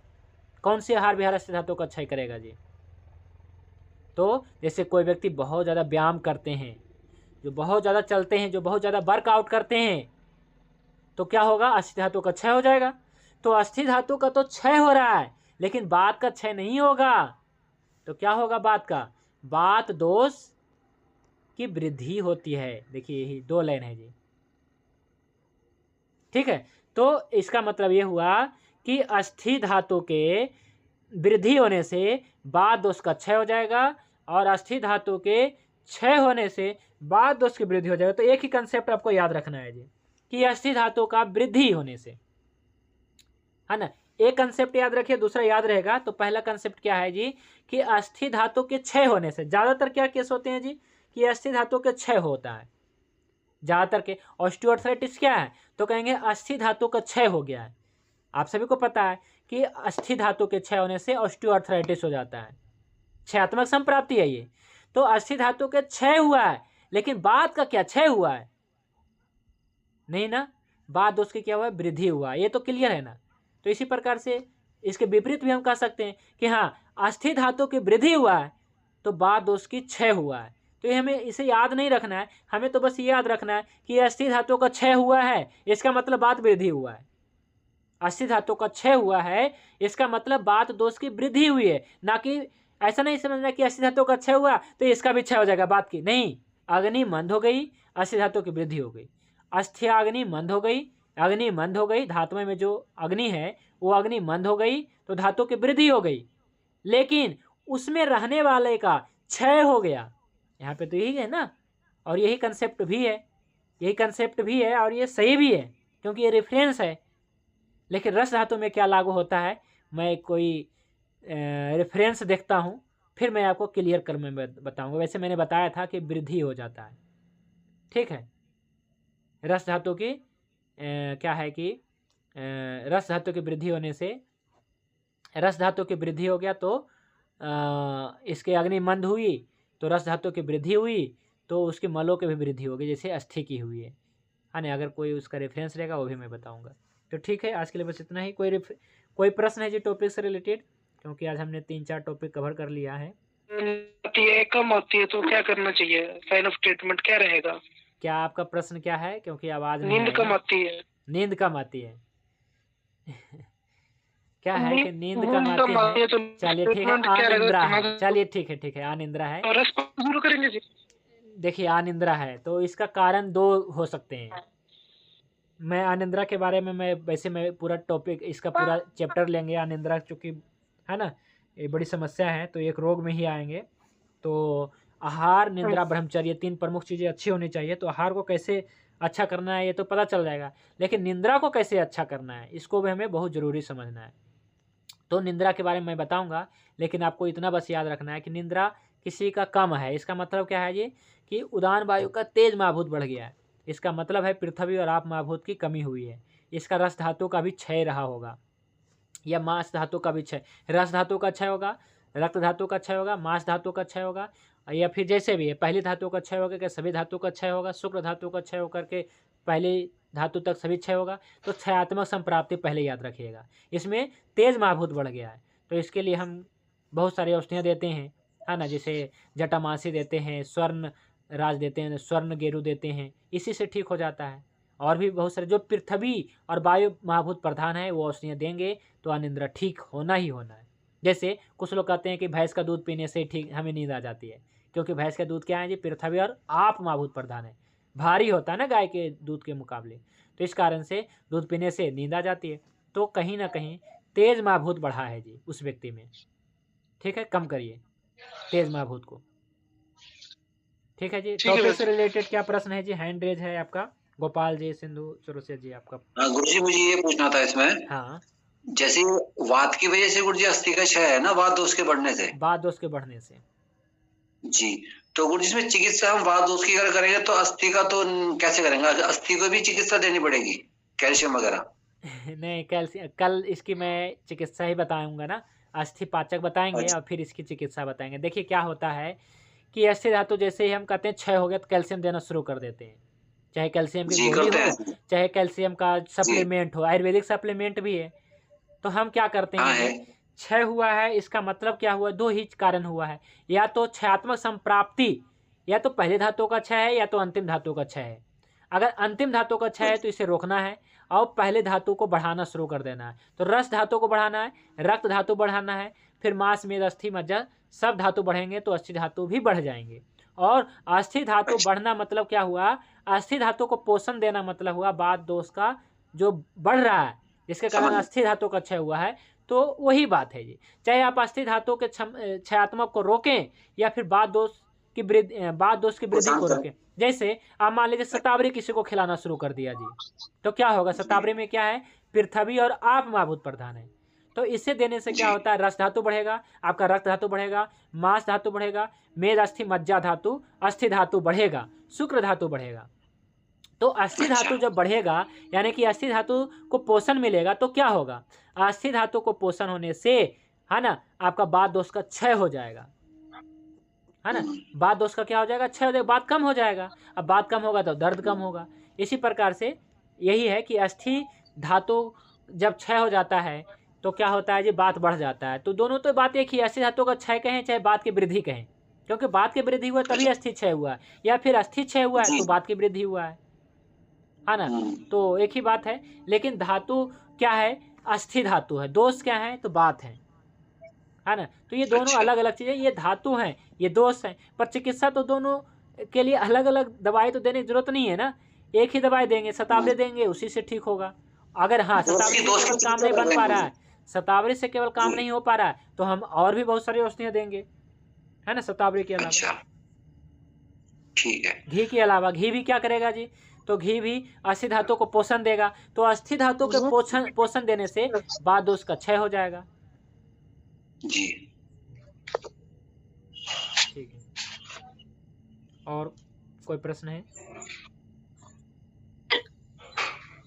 A: कौन सी आहार विहार अस्थि धातु का क्षय करेगा जी, तो जैसे कोई व्यक्ति बहुत ज़्यादा व्यायाम करते हैं, जो बहुत ज़्यादा चलते हैं, जो बहुत ज़्यादा वर्कआउट करते हैं, तो क्या होगा, अस्थि धातु का क्षय हो जाएगा। तो अस्थि धातु का तो क्षय हो रहा है, लेकिन बात का क्षय नहीं होगा। तो क्या होगा बात का, बात दोष की वृद्धि होती है। देखिए यही 2 लाइन है जी, ठीक है। तो इसका मतलब ये हुआ कि अस्थि धातु के वृद्धि होने से बात दोष का क्षय हो जाएगा, और अस्थि धातु के क्षय होने से बात दोष की वृद्धि हो जाएगा। तो एक ही कंसेप्ट आपको याद रखना है जी, कि अस्थि धातु का वृद्धि होने से, है ना। एक कंसेप्ट याद रखिए, दूसरा याद रहेगा। तो पहला कंसेप्ट क्या है जी, कि अस्थि धातु के क्षय होने से, ज्यादातर क्या केस होते हैं जी, कि अस्थि धातु के क्षय होता है ज्यादातर के। ऑस्टियोआर्थराइटिस क्या है, तो कहेंगे अस्थि धातु का क्षय हो गया है। आप सभी को पता है कि अस्थि धातु के क्षय होने से ऑस्टियोआर्थराइटिस हो जाता है, क्षयात्मक संप्राप्ति है ये। तो अस्थि धातु के क्षय हुआ है, लेकिन बाद का क्या क्षय हुआ है, नहीं ना, बाद दोष के क्या हुआ है, वृद्धि हुआ। ये तो क्लियर है ना। तो इसी प्रकार से इसके विपरीत भी हम कह सकते हैं कि हाँ, अस्थि धातु की वृद्धि हुआ है तो बाद दोष की क्षय हुआ है। तो ये हमें इसे याद नहीं रखना है, हमें तो बस ये याद रखना है कि अस्थि धातु का क्षय हुआ है, इसका मतलब बाद वृद्धि हुआ है। अस्थि धातु का क्षय हुआ है, इसका मतलब बात दोष की वृद्धि हुई है। ना कि ऐसा नहीं समझना कि अस्थि धातु का क्षय हुआ तो इसका भी क्षय हो जाएगा, बात की नहीं। अग्नि मंद हो गई, अस्थि धातु की वृद्धि हो गई। अस्थियाग्नि मंद हो गई, अग्नि मंद हो गई, धातु में जो अग्नि है वो अग्नि मंद हो गई तो धातु की वृद्धि हो गई, लेकिन उसमें रहने वाले का क्षय हो गया। यहाँ पे तो यही है ना, और यही कंसेप्ट भी है, यही कंसेप्ट भी है, और ये सही भी है क्योंकि ये रेफरेंस है। लेकिन रस धातु में क्या लागू होता है, मैं कोई रेफरेंस देखता हूँ, फिर मैं आपको क्लियर कर मैं बताऊँगा। वैसे मैंने बताया था कि वृद्धि हो जाता है, ठीक है। रस धातु की क्या है कि रस धातु की वृद्धि होने से, रस धातु की वृद्धि हो गया तो इसके अग्नि मंद हुई तो रस धातु की वृद्धि हुई, तो उसके मलों की भी वृद्धि होगी, जैसे अस्थि की हुई है ना। अगर कोई उसका रेफरेंस रहेगा वो भी मैं बताऊंगा। तो ठीक है, आज के लिए बस इतना ही। कोई प्रश्न है जी टॉपिक से रिलेटेड, क्योंकि आज हमने 3-4 टॉपिक कवर कर लिया है।
C: कम आती है तो क्या करना चाहिए, साइन ऑफ ट्रीटमेंट क्या रहेगा?
A: क्या आपका प्रश्न क्या है, क्योंकि आवाज नहीं
C: नींद
A: आ रही
C: कम आती है।
A: नींद कम आती है क्या है कि नींद कम आती है? चलिए ठीक है, अनिद्रा है। चलिए ठीक है, अनिद्रा है।
C: शुरू करेंगे जी।
A: देखिए अनिद्रा है तो इसका कारण 2 हो सकते हैं। मैं अनिद्रा के बारे में मैं पूरा टॉपिक, इसका पूरा चैप्टर लेंगे। अनिद्रा चूँकि है ना, ये बड़ी समस्या है, तो एक रोग में ही आएंगे। तो आहार, निद्रा, ब्रह्मचर्य 3 प्रमुख चीज़ें अच्छी होनी चाहिए। तो आहार को कैसे अच्छा करना है ये तो पता चल जाएगा, लेकिन निद्रा को कैसे अच्छा करना है इसको भी हमें बहुत ज़रूरी समझना है। तो निद्रा के बारे में मैं बताऊंगा, लेकिन आपको इतना बस याद रखना है कि निद्रा किसी का कम है, इसका मतलब क्या है जी, कि उदान वायु का तेज महाभूत बढ़ गया है। इसका मतलब है पृथ्वी और आप महाभूत की कमी हुई है। इसका रस धातु का भी क्षय रहा होगा, या मांस धातु का भी क्षय। रस धातु का क्षय होगा, रक्त धातु का क्षय होगा, मांस धातु का क्षय होगा, या फिर जैसे भी है पहली धातु का क्षय होगा, सभी धातु का क्षय होगा, शुक्र धातु का क्षय होकर के पहली धातु तक सभी क्षय होगा। तो क्षयात्मक संप्राप्ति पहले याद रखिएगा। इसमें तेज महाभूत बढ़ गया है, तो इसके लिए हम बहुत सारी औषधियाँ देते हैं, है ना, जैसे जटामासी देते हैं, स्वर्ण राज देते हैं, स्वर्ण गेरु देते हैं, इसी से ठीक हो जाता है। और भी बहुत सारे जो पृथ्वी और वायु महाभूत प्रधान है वो औषधियाँ देंगे तो अनिद्रा ठीक होना ही होना है। जैसे कुछ लोग कहते हैं कि भैंस का दूध पीने से ठीक हमें नींद आ जाती है, क्योंकि भैंस का दूध क्या है जी, पृथ्वी और आप महाभूत प्रधान है, भारी होता है ना गाय के दूध के मुकाबले, तो इस कारण से दूध पीने से नींद आ जाती है। तो कहीं ना कहीं तेज महाभूत बढ़ा है जी उस व्यक्ति में, ठीक है, कम करिए तेज महाभूत को, ठीक है जी। टॉपिक से रिलेटेड क्या प्रश्न है जी? हैंड रेज है आपका, गोपाल जी, सिंधु चौरसिया जी आपका।
D: गुरुजी मुझे ये पूछना था इसमें,
A: हाँ,
D: जैसे वात की वजह से गुरुजी अस्थि का क्षय है ना, वात दोष के बढ़ने से,
A: वात दोष के बढ़ने से
D: जी। तो गुरुजी इसमें चिकित्सा हम वात दोष की अगर करेंगे तो अस्थि का तो कैसे करेंगे? अस्थि को भी चिकित्सा देनी पड़ेगी, कैल्शियम वगैरह?
A: नहीं, कैल्शियम कल इसकी मैं चिकित्सा ही बताऊंगा ना, अस्थि पाचक बताएंगे और फिर इसकी चिकित्सा बताएंगे। देखिए क्या होता है कि अस्थि धातु जैसे ही हम कहते हैं क्षय हो गया तो कैल्शियम देना शुरू कर देते हैं, चाहे कैल्शियम की गोली हो, चाहे कैल्शियम का सप्लीमेंट हो, आयुर्वेदिक सप्लीमेंट भी है। तो हम क्या करते हैं, क्षय हुआ है इसका मतलब क्या हुआ, 2 ही कारण हुआ है, या तो क्षयात्मक संप्राप्ति, या तो पहले धातु का क्षय है या तो अंतिम धातु का क्षय है। अगर अंतिम धातु का क्षय है तो इसे रोकना है, और पहले धातु को बढ़ाना शुरू कर देना है। तो रस धातु को बढ़ाना है, रक्त धातु बढ़ाना है, फिर मांस मेद अस्थि मज्जा सब धातु बढ़ेंगे तो अस्थि धातु भी बढ़ जाएंगे। और अस्थि धातु बढ़ना मतलब क्या हुआ, अस्थि धातु को पोषण देना मतलब हुआ बात दोष का जो बढ़ रहा है जिसके कारण अस्थि धातु का क्षय हुआ है। तो वही बात है जी, चाहे आप अस्थि धातु के क्षयात्मक को रोकें या फिर बात दोष की वृद्धि को रोकें। जैसे आप मान लीजिए शतावरी किसी को खिलाना शुरू कर दिया जी, तो क्या होगा, शतावरी में क्या है, पृथ्वी और आप महाभूत प्रधान है। तो इसे देने से क्या होता है, रस धातु बढ़ेगा, आपका रक्त धातु बढ़ेगा, मांस धातु बढ़ेगा, मेद अस्थि मज्जा धातु, अस्थि धातु बढ़ेगा, शुक्र धातु बढ़ेगा। तो अस्थि धातु जब बढ़ेगा यानी कि अस्थि धातु को पोषण मिलेगा तो क्या होगा, अस्थि धातु को पोषण होने से है ना आपका बात दोष का क्षय हो जाएगा, है ना। बात दोष का क्या हो जाएगा, क्षय हो जाएगा, बात कम हो जाएगा। अब बात कम होगा तो दर्द कम होगा। इसी प्रकार से यही है कि अस्थि धातु जब क्षय हो जाता है तो क्या होता है जी, बात बढ़ जाता है। तो दोनों तो बात एक ही, अस्थि धातु का क्षय कहें चाहे बात की वृद्धि कहें, क्योंकि बात की वृद्धि हुआ तभी अस्थि क्षय हुआ, या फिर अस्थि क्षय हुआ है तो बात की वृद्धि हुआ है ना। तो एक ही बात है। लेकिन धातु क्या है, अस्थि धातु है, दोष क्या है तो बात है ना। तो ये दोनों अलग अलग चीजें, ये धातु हैं ये दोष हैं, पर चिकित्सा तो दोनों के लिए अलग अलग दवाई तो देने की जरूरत नहीं है ना। एक ही दवाई देंगे, शतावरी देंगे, उसी से ठीक होगा। अगर हाँ शतावरी से केवल काम नहीं बन पा रहा है, शतावरी से केवल काम नहीं हो पा रहा है तो हम और भी बहुत सारी औषधियां देंगे, है ना, शतावरी के अलावा।
D: ठीक है।
A: घी के अलावा, घी भी क्या करेगा जी, तो घी भी अस्थि धातु को पोषण देगा। तो अस्थि धातु के पोषण देने से बात दोष का क्षय हो जाएगा
D: जी।
A: ठीक है। और कोई प्रश्न है?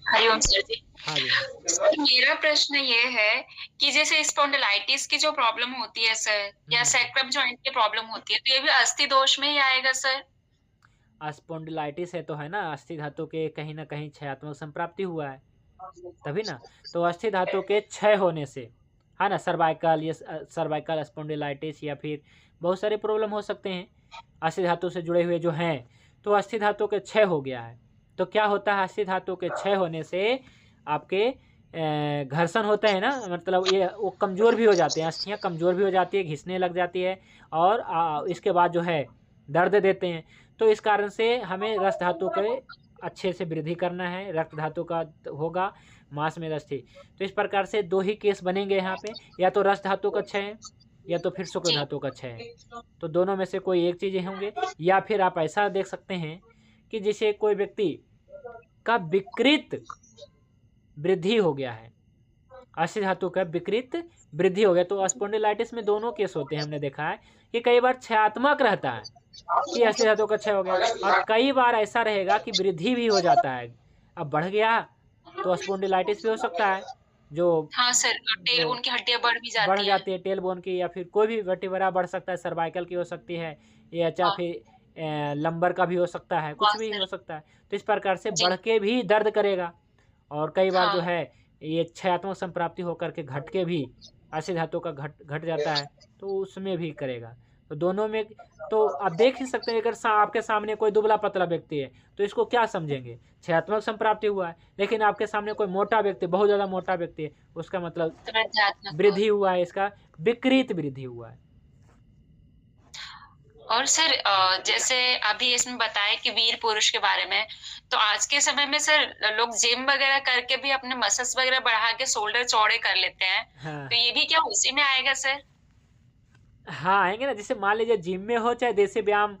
E: हरिओम सर जी।
A: हाँ जी।
E: सर मेरा प्रश्न ये है कि जैसे स्पॉन्डिलाइटिस की जो प्रॉब्लम होती है सर, या सैक्रम जॉइंट की प्रॉब्लम होती है, तो ये भी अस्थि दोष में ही आएगा सर?
A: स्पॉन्डिलाइटिस है तो है ना, अस्थि धातु के कहीं ना कहीं क्षयात्मक संप्राप्ति हुआ है तभी ना। तो अस्थि धातु के क्षय होने से है ना, सर्वाइकल स्पॉन्डिलाइटिस या फिर बहुत सारे प्रॉब्लम हो सकते हैं अस्थि धातु से जुड़े हुए जो हैं। तो अस्थि धातु के क्षय हो गया है तो क्या होता है, अस्थि धातु के क्षय होने से आपके घर्षण होता है ना, मतलब ये वो कमज़ोर भी हो जाते हैं, अस्थियाँ कमज़ोर भी हो जाती है, घिसने लग जाती है और इसके बाद जो है दर्द देते हैं। तो इस कारण से हमें रस धातु के अच्छे से वृद्धि करना है, रक्त धातु का होगा, मांस में अस्थि। तो इस प्रकार से दो ही केस बनेंगे यहाँ पे, या तो रस धातु का क्षय है या तो फिर शुक्र धातु का क्षय है। तो दोनों में से कोई एक चीज़ें होंगे। या फिर आप ऐसा देख सकते हैं कि जैसे कोई व्यक्ति का विकृत वृद्धि हो गया है, अस्थि धातु का विकृत वृद्धि हो गया। तो स्पॉन्डिलाइटिस में दोनों केस होते हैं, हमने देखा है कि कई बार क्षयात्मक रहता है कि अस्थि धातु का क्षय हो गया, और कई बार ऐसा रहेगा कि वृद्धि भी हो जाता है। अब बढ़ गया तो स्पॉन्डिलाइटिस भी हो सकता है, जो
E: हाँ सर, टेल बोन की हड्डियां बढ़ जाती
A: है, टेल बोन की, या फिर कोई भी वर्टिब्रा बढ़ सकता है, सर्वाइकल की हो सकती है, या फिर लंबर का भी हो सकता है, कुछ भी हो सकता है। तो इस प्रकार से बढ़ के भी दर्द करेगा, और कई बार जो है ये क्षयात्मक संप्राप्ति होकर के घट के भी अस्थि धातु का घट जाता है तो उसमें भी करेगा। तो दोनों में तो आप देख ही सकते हैं, अगर आपके सामने कोई दुबला पतला व्यक्ति है तो इसको क्या समझेंगे, क्षयात्मक संप्राप्ति हुआ है। लेकिन आपके सामने कोई मोटा व्यक्ति, बहुत ज़्यादा मोटा व्यक्ति है, उसका मतलब वृद्धि हुआ है, इसका विकृत वृद्धि हुआ है।
E: और सर जैसे अभी इसमें बताया कि वीर पुरुष के बारे में, तो आज के समय में सर लोग जिम वगैरह करके भी अपने मसल्स वगैरह बढ़ा के शोल्डर चौड़े कर लेते हैं।
A: हाँ।
E: तो ये भी क्या उसी में आएगा सर?
A: हाँ आएंगे ना। जैसे मान लीजिए जिम में हो चाहे देसी व्यायाम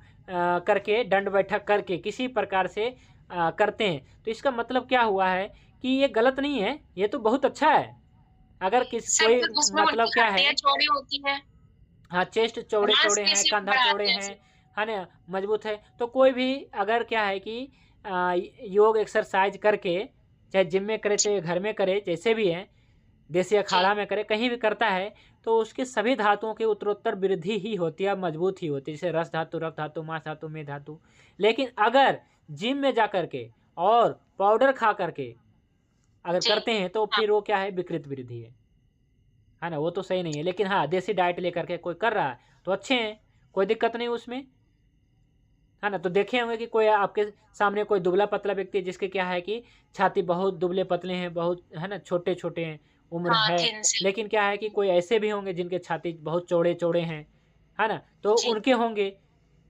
A: करके, दंड बैठक करके किसी प्रकार से करते हैं, तो इसका मतलब क्या हुआ है कि ये गलत नहीं है, ये तो बहुत अच्छा है। अगर कोई मतलब क्या है,
E: चौड़ी होती है,
A: हाँ चेस्ट चौड़े हैं, कंधा चौड़े हैं, है ना, मजबूत है। तो कोई भी अगर क्या है कि योग एक्सरसाइज करके, चाहे जिम में करे चाहे घर में करे, जैसे भी है, देसी अखाड़ा में करे, कहीं भी करता है, तो उसके सभी धातुओं की उत्तरोत्तर वृद्धि ही होती है, मजबूत ही होती है, जैसे रस धातु, रक्त धातु, मांस धातु, मेद धातु। लेकिन अगर जिम में जा करके और पाउडर खा करके अगर करते हैं तो फिर वो क्या है, विकृत वृद्धि है ना, वो तो सही नहीं है। लेकिन हाँ देसी डाइट लेकर के कोई कर रहा है तो अच्छे हैं, कोई दिक्कत नहीं उसमें, है ना। तो देखे होंगे कि कोई आपके सामने कोई दुबला पतला व्यक्ति है जिसके क्या है कि छाती बहुत दुबले पतले हैं, बहुत, है ना, छोटे छोटे हैं, उम्र
E: हाँ,
A: है।
E: थिन से।
A: लेकिन क्या है कि कोई ऐसे भी होंगे जिनके छाती बहुत चौड़े चौड़े हैं, है ना। तो
E: जी।
A: उनके होंगे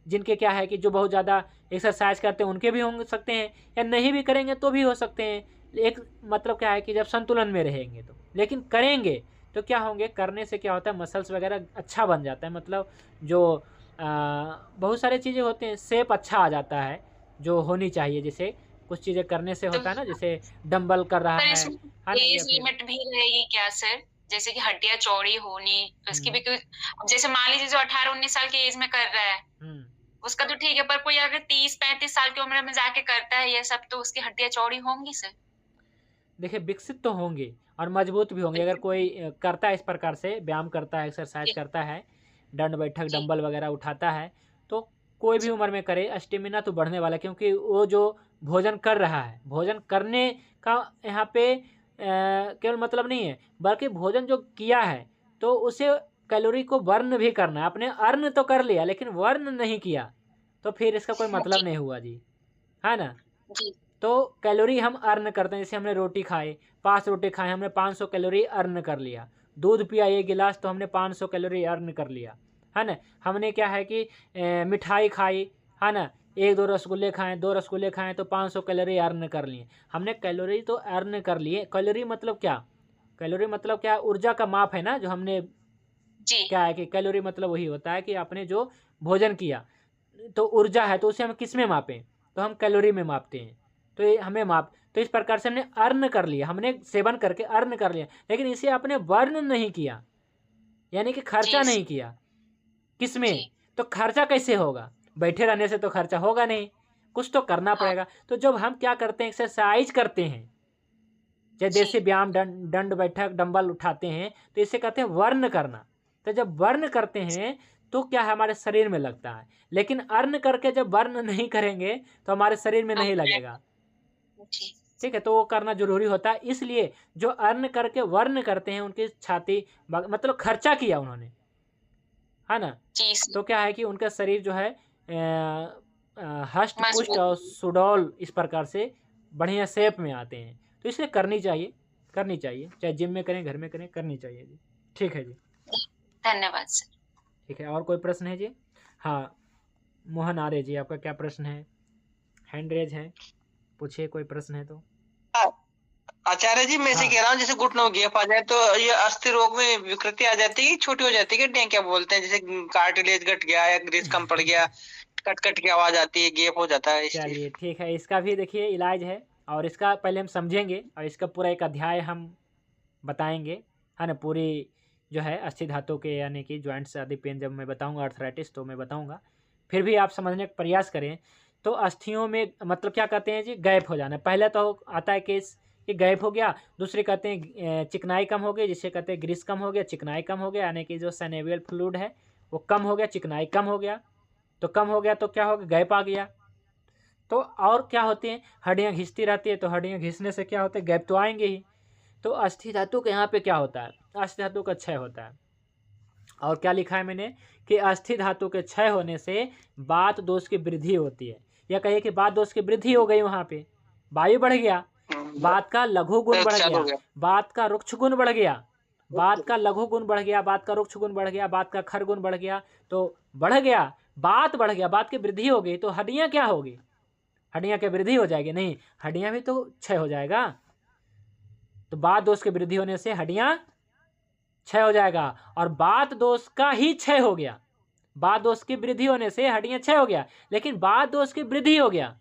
A: जिनके क्या है कि जो बहुत ज़्यादा एक्सरसाइज करते हैं उनके भी हो सकते हैं, या नहीं भी करेंगे तो भी हो सकते हैं। एक मतलब क्या है कि जब संतुलन में रहेंगे तो, लेकिन करेंगे तो क्या होंगे, करने से क्या होता है मसल्स वगैरह अच्छा बन जाता है, मतलब जो बहुत सारी चीज़ें होती हैं, शेप अच्छा आ जाता है जो होनी चाहिए। जैसे कुछ चीज़ें करने से
E: तो
A: होता है ना, जैसे डंबल कर रहा
E: सर
A: है
E: इसमें
A: ना, या
E: एज
A: फिर
E: लिमिट भी रहेगी क्या सर? जैसे कि हड्डियां चौड़ी होनी, उसकी भी कोई, जैसे मान लीजिए जो 18-19 साल की एज में कर रहा है उसका तो ठीक है, पर कोई अगर 30-35 साल की उम्र में जाके करता है ये सब, तो उसकी हड्डियां चौड़ी होंगी सर?
A: देखिए विकसित तो होंगे और मजबूत भी होंगे। अगर कोई करता है इस प्रकार से व्यायाम करता है, एक्सरसाइज
E: जी,
A: करता है, दंड बैठक
E: जी,
A: डंबल वगैरह उठाता है, तो कोई भी उम्र में करे स्टेमिना तो बढ़ने वाला है, क्योंकि वो जो भोजन कर रहा है, भोजन करने का यहाँ पे केवल मतलब नहीं है, बल्कि भोजन जो किया है तो उसे कैलोरी को बर्न भी करना है। आपने अर्न तो कर लिया लेकिन वर्न नहीं किया, तो फिर इसका कोई मतलब
E: जी,
A: नहीं हुआ जी, है ना।
E: जी,
A: तो कैलोरी हम अर्न करते हैं, जैसे हमने रोटी खाई, 5 रोटी खाए, हमने 500 कैलोरी अर्न कर लिया। दूध पिया 1 गिलास तो हमने 500 कैलोरी अर्न कर लिया, है ना। हमने क्या है कि मिठाई खाई, है ना, 1-2 रसगुल्ले खाएँ, 2 रसगुल्ले खाएँ तो 500 कैलोरी अर्न कर लिए। हमने कैलोरी तो अर्न कर लिए। कैलोरी मतलब क्या? कैलोरी मतलब क्या? ऊर्जा का माप है ना, जो हमने
E: जी,
A: क्या है कि कैलोरी मतलब वही होता है कि आपने जो भोजन किया, तो ऊर्जा है तो उसे हम किस में मापें? तो हम कैलोरी में मापते हैं। तो ये हमें माप, तो इस प्रकार से हमने अर्न कर लिया, हमने सेवन करके अर्न कर लिया, लेकिन इसे आपने बर्न नहीं किया, यानी कि खर्चा
E: जी,
A: नहीं किया। किस
E: जी,
A: में? तो खर्चा कैसे होगा? बैठे रहने से तो खर्चा होगा नहीं, कुछ तो करना
E: हाँ,
A: पड़ेगा। तो जब हम क्या करते हैं, एक्सरसाइज करते हैं, चाहे
E: जी,
A: देसी व्यायाम, दंड बैठक डंबल उठाते हैं, तो इसे कहते हैं वर्न करना। तो जब वर्न करते हैं तो क्या है, हमारे शरीर में लगता है। लेकिन अर्न करके जब वर्न नहीं करेंगे तो हमारे शरीर में
E: तो
A: नहीं लगेगा,
E: जी,
A: ठीक है। तो वो करना जरूरी होता है। इसलिए जो अर्न करके वर्न करते हैं उनकी छाती मतलब खर्चा किया उन्होंने, है ना।
E: जी सर,
A: तो क्या है कि उनका शरीर जो है हष्ट पुष्ट
E: मजबूत
A: और
E: होगी।
A: सुडौल इस प्रकार से बढ़िया शेप में आते हैं। तो इसलिए करनी चाहिए, करनी चाहिए, चाहे जिम में करें घर में करें, करनी चाहिए जी। ठीक है जी,
E: धन्यवाद सर।
A: ठीक है। और कोई प्रश्न है जी? हाँ, मोहन आर्य जी, आपका क्या प्रश्न है? हैंड रेज है, पूछिए कोई प्रश्न है तो।
F: आचार्य जी, मैं से
A: हाँ,
F: कह रहा हूँ, जैसे घुटनों में गैप आ जाए तो ये अस्थि रोग में विकृति आ जाती है, छोटी हो जाती है, क्या क्या बोलते हैं, जैसे कार्टिलेज घट गया या ग्रीस कम पड़ गया, कट कट की आवाज आती है, गैप हो जाता है इसलिए।
A: चलिए ठीक है, इसका भी देखिए इलाज है, और इसका पहले हम समझेंगे और इसका पूरा एक अध्याय हम बताएंगे, है ना। पूरी जो है अस्थि धातु के, यानी कि जॉइंट्स आदि पेन जब मैं बताऊंगा, आर्थराइटिस तो मैं बताऊंगा, फिर भी आप समझने का प्रयास करें। तो अस्थियों में मतलब क्या कहते हैं जी, गैप हो जाना। पहले तो आता है केस कि गैप हो गया, दूसरे कहते हैं चिकनाई कम हो गई, जिसे कहते हैं ग्रीस कम हो गया, चिकनाई कम हो गया, यानी कि जो सनेवियल फ्लूइड है वो कम हो गया, चिकनाई कम हो गया। तो कम हो गया तो क्या हो गया, गैप आ गया। तो और क्या होती हैं, हड्डियाँ घिसती रहती है, तो हड्डियाँ घिसने से क्या होता है, गैप तो आएंगे ही। तो अस्थि धातु के यहाँ पे क्या होता है, अस्थि धातु का क्षय होता है। और क्या लिखा है मैंने कि अस्थि धातु के क्षय होने से बात दोष की वृद्धि होती है, या कहिए कि बात दोष की वृद्धि हो गई, वहाँ पे वायु बढ़ गया, बात का लघु गुण बढ़
F: चालू हो
A: गया,
F: गया।
A: बात का रुक्ष गुण बढ़ गया, बात का लघु गुण बढ़ गया, बात का रुक्ष गुण बढ़ गया, बात का खर गुण बढ़ गया, तो बढ़ गया, बात बढ़ गया, बात की वृद्धि हो गई, तो हड्डियाँ क्या होगी, हड्डियाँ क्या वृद्धि हो जाएगी? नहीं, हड्डियाँ भी तो क्षय हो जाएगा। तो बात दोष की वृद्धि होने से हड्डियाँ क्षय हो जाएगा, और बात दोष का ही क्षय हो गया। बात दोष की वृद्धि होने से हड्डियाँ क्षय हो गया, लेकिन बात दोष की वृद्धि हो गया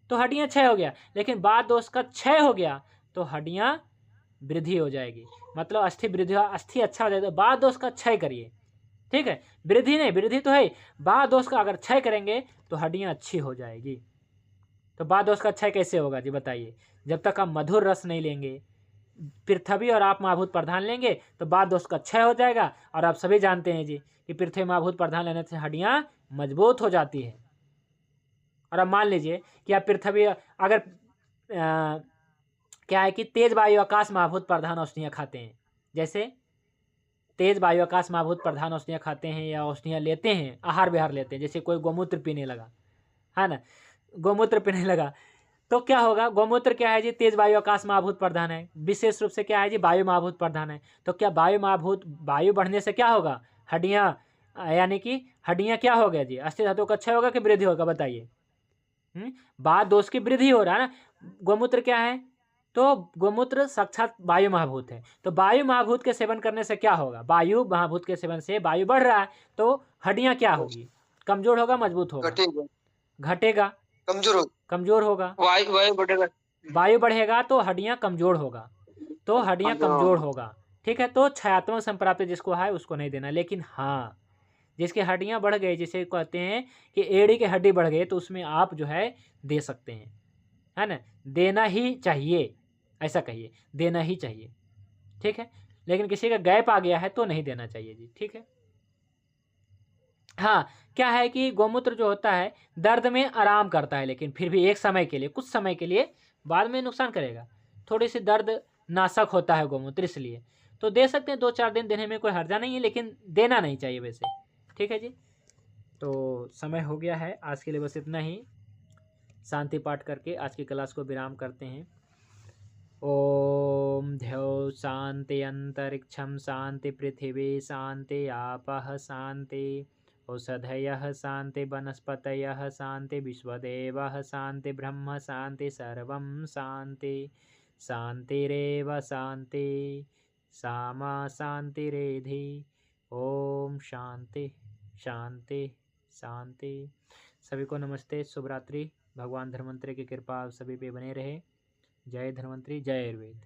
A: तो हड्डियाँ क्षय हो गया, लेकिन बात दोष का क्षय हो गया तो हड्डियाँ वृद्धि हो जाएगी। मतलब अस्थि वृद्धि, अस्थि अच्छा हो जाएगा, तो बात दोष का क्षय करिए, ठीक है। वृद्धि नहीं, वृद्धि तो है, बात दोष का अगर क्षय करेंगे तो हड्डियाँ अच्छी हो जाएगी। तो बात दोष का क्षय कैसे होगा जी, बताइए? जब तक आप मधुर रस नहीं लेंगे, पृथ्वी और आप महाभूत प्रधान लेंगे, तो बात दोष का क्षय हो जाएगा। और आप सभी जानते हैं जी कि पृथ्वी महाभूत प्रधान लेने से हड्डियाँ मजबूत हो जाती है। और अब मान लीजिए कि आप पृथ्वी अगर क्या है कि तेज वायु आकाश महाभूत प्रधान औषधियाँ खाते हैं, जैसे तेज वायु आकाश महाभूत प्रधान औषधियाँ खाते हैं या औषधियाँ लेते हैं, आहार विहार लेते हैं, जैसे कोई गोमूत्र पीने लगा, है ना, गोमूत्र पीने लगा तो क्या होगा? गोमूत्र क्या है जी? तेज वायु आकाश महाभूत प्रधान है, विशेष रूप से क्या है जी? वायु महाभूत प्रधान है। तो क्या वायु बढ़ने से क्या होगा? हड्डियाँ, यानी कि हड्डियाँ क्या हो गया जी? अस्थि धातु का क्षय होगा कि वृद्धि होगा? बताइए। बात दोष की वृद्धि हो रहा है ना। गोमूत्र क्या है? तो गोमूत्र साक्षात वायु महाभूत है। तो वायु महाभूत के सेवन करने से क्या होगा? वायु महाभूत के सेवन से वायु बढ़ रहा है तो हड्डियाँ क्या होगी? कमजोर होगा, मजबूत होगा? घटेगा, कमजोर होगा।
F: वायु बढ़ेगा,
A: वायु बढ़ेगा तो हड्डियाँ कमजोर होगा, तो हड्डियाँ कमजोर होगा। ठीक है, तो क्षयात्मक संप्राप्ति जिसको है उसको नहीं देना। लेकिन हाँ, जिसकी हड्डियाँ बढ़ गई, जिसे कहते हैं कि एड़ी की हड्डी बढ़ गई, तो उसमें आप जो है दे सकते हैं, है ना। देना ही चाहिए, ऐसा कहिए, देना ही चाहिए। ठीक है, लेकिन किसी का गैप आ गया है तो नहीं देना चाहिए जी। ठीक है। हाँ, क्या है कि गोमूत्र जो होता है दर्द में आराम करता है, लेकिन फिर भी एक समय के लिए, कुछ समय के लिए, बाद में नुकसान करेगा। थोड़ी सी दर्द नाशक होता है गोमूत्र, इसलिए तो दे सकते हैं, 2-4 दिन देने में कोई हर्जा नहीं है, लेकिन देना नहीं चाहिए वैसे। ठीक है जी। तो समय हो गया है, आज के लिए बस इतना ही। शांति पाठ करके आज की क्लास को विराम करते हैं। ओम ध्यो शांति अंतरिक्षम शांति पृथिवी शांति आपः शांति औषधयः शांति वनस्पतयः शांति विश्वदेवः शांति ब्रह्म शांति सर्वं शांति शांतिरेव शांति सामा शांतिरेधि। ओम शांति शांति शांति। सभी को नमस्ते, शुभ रात्रि। भगवान धन्वंतरि की कृपा सभी पे बने रहे। जय धन्वंतरि, जय आयुर्वेद।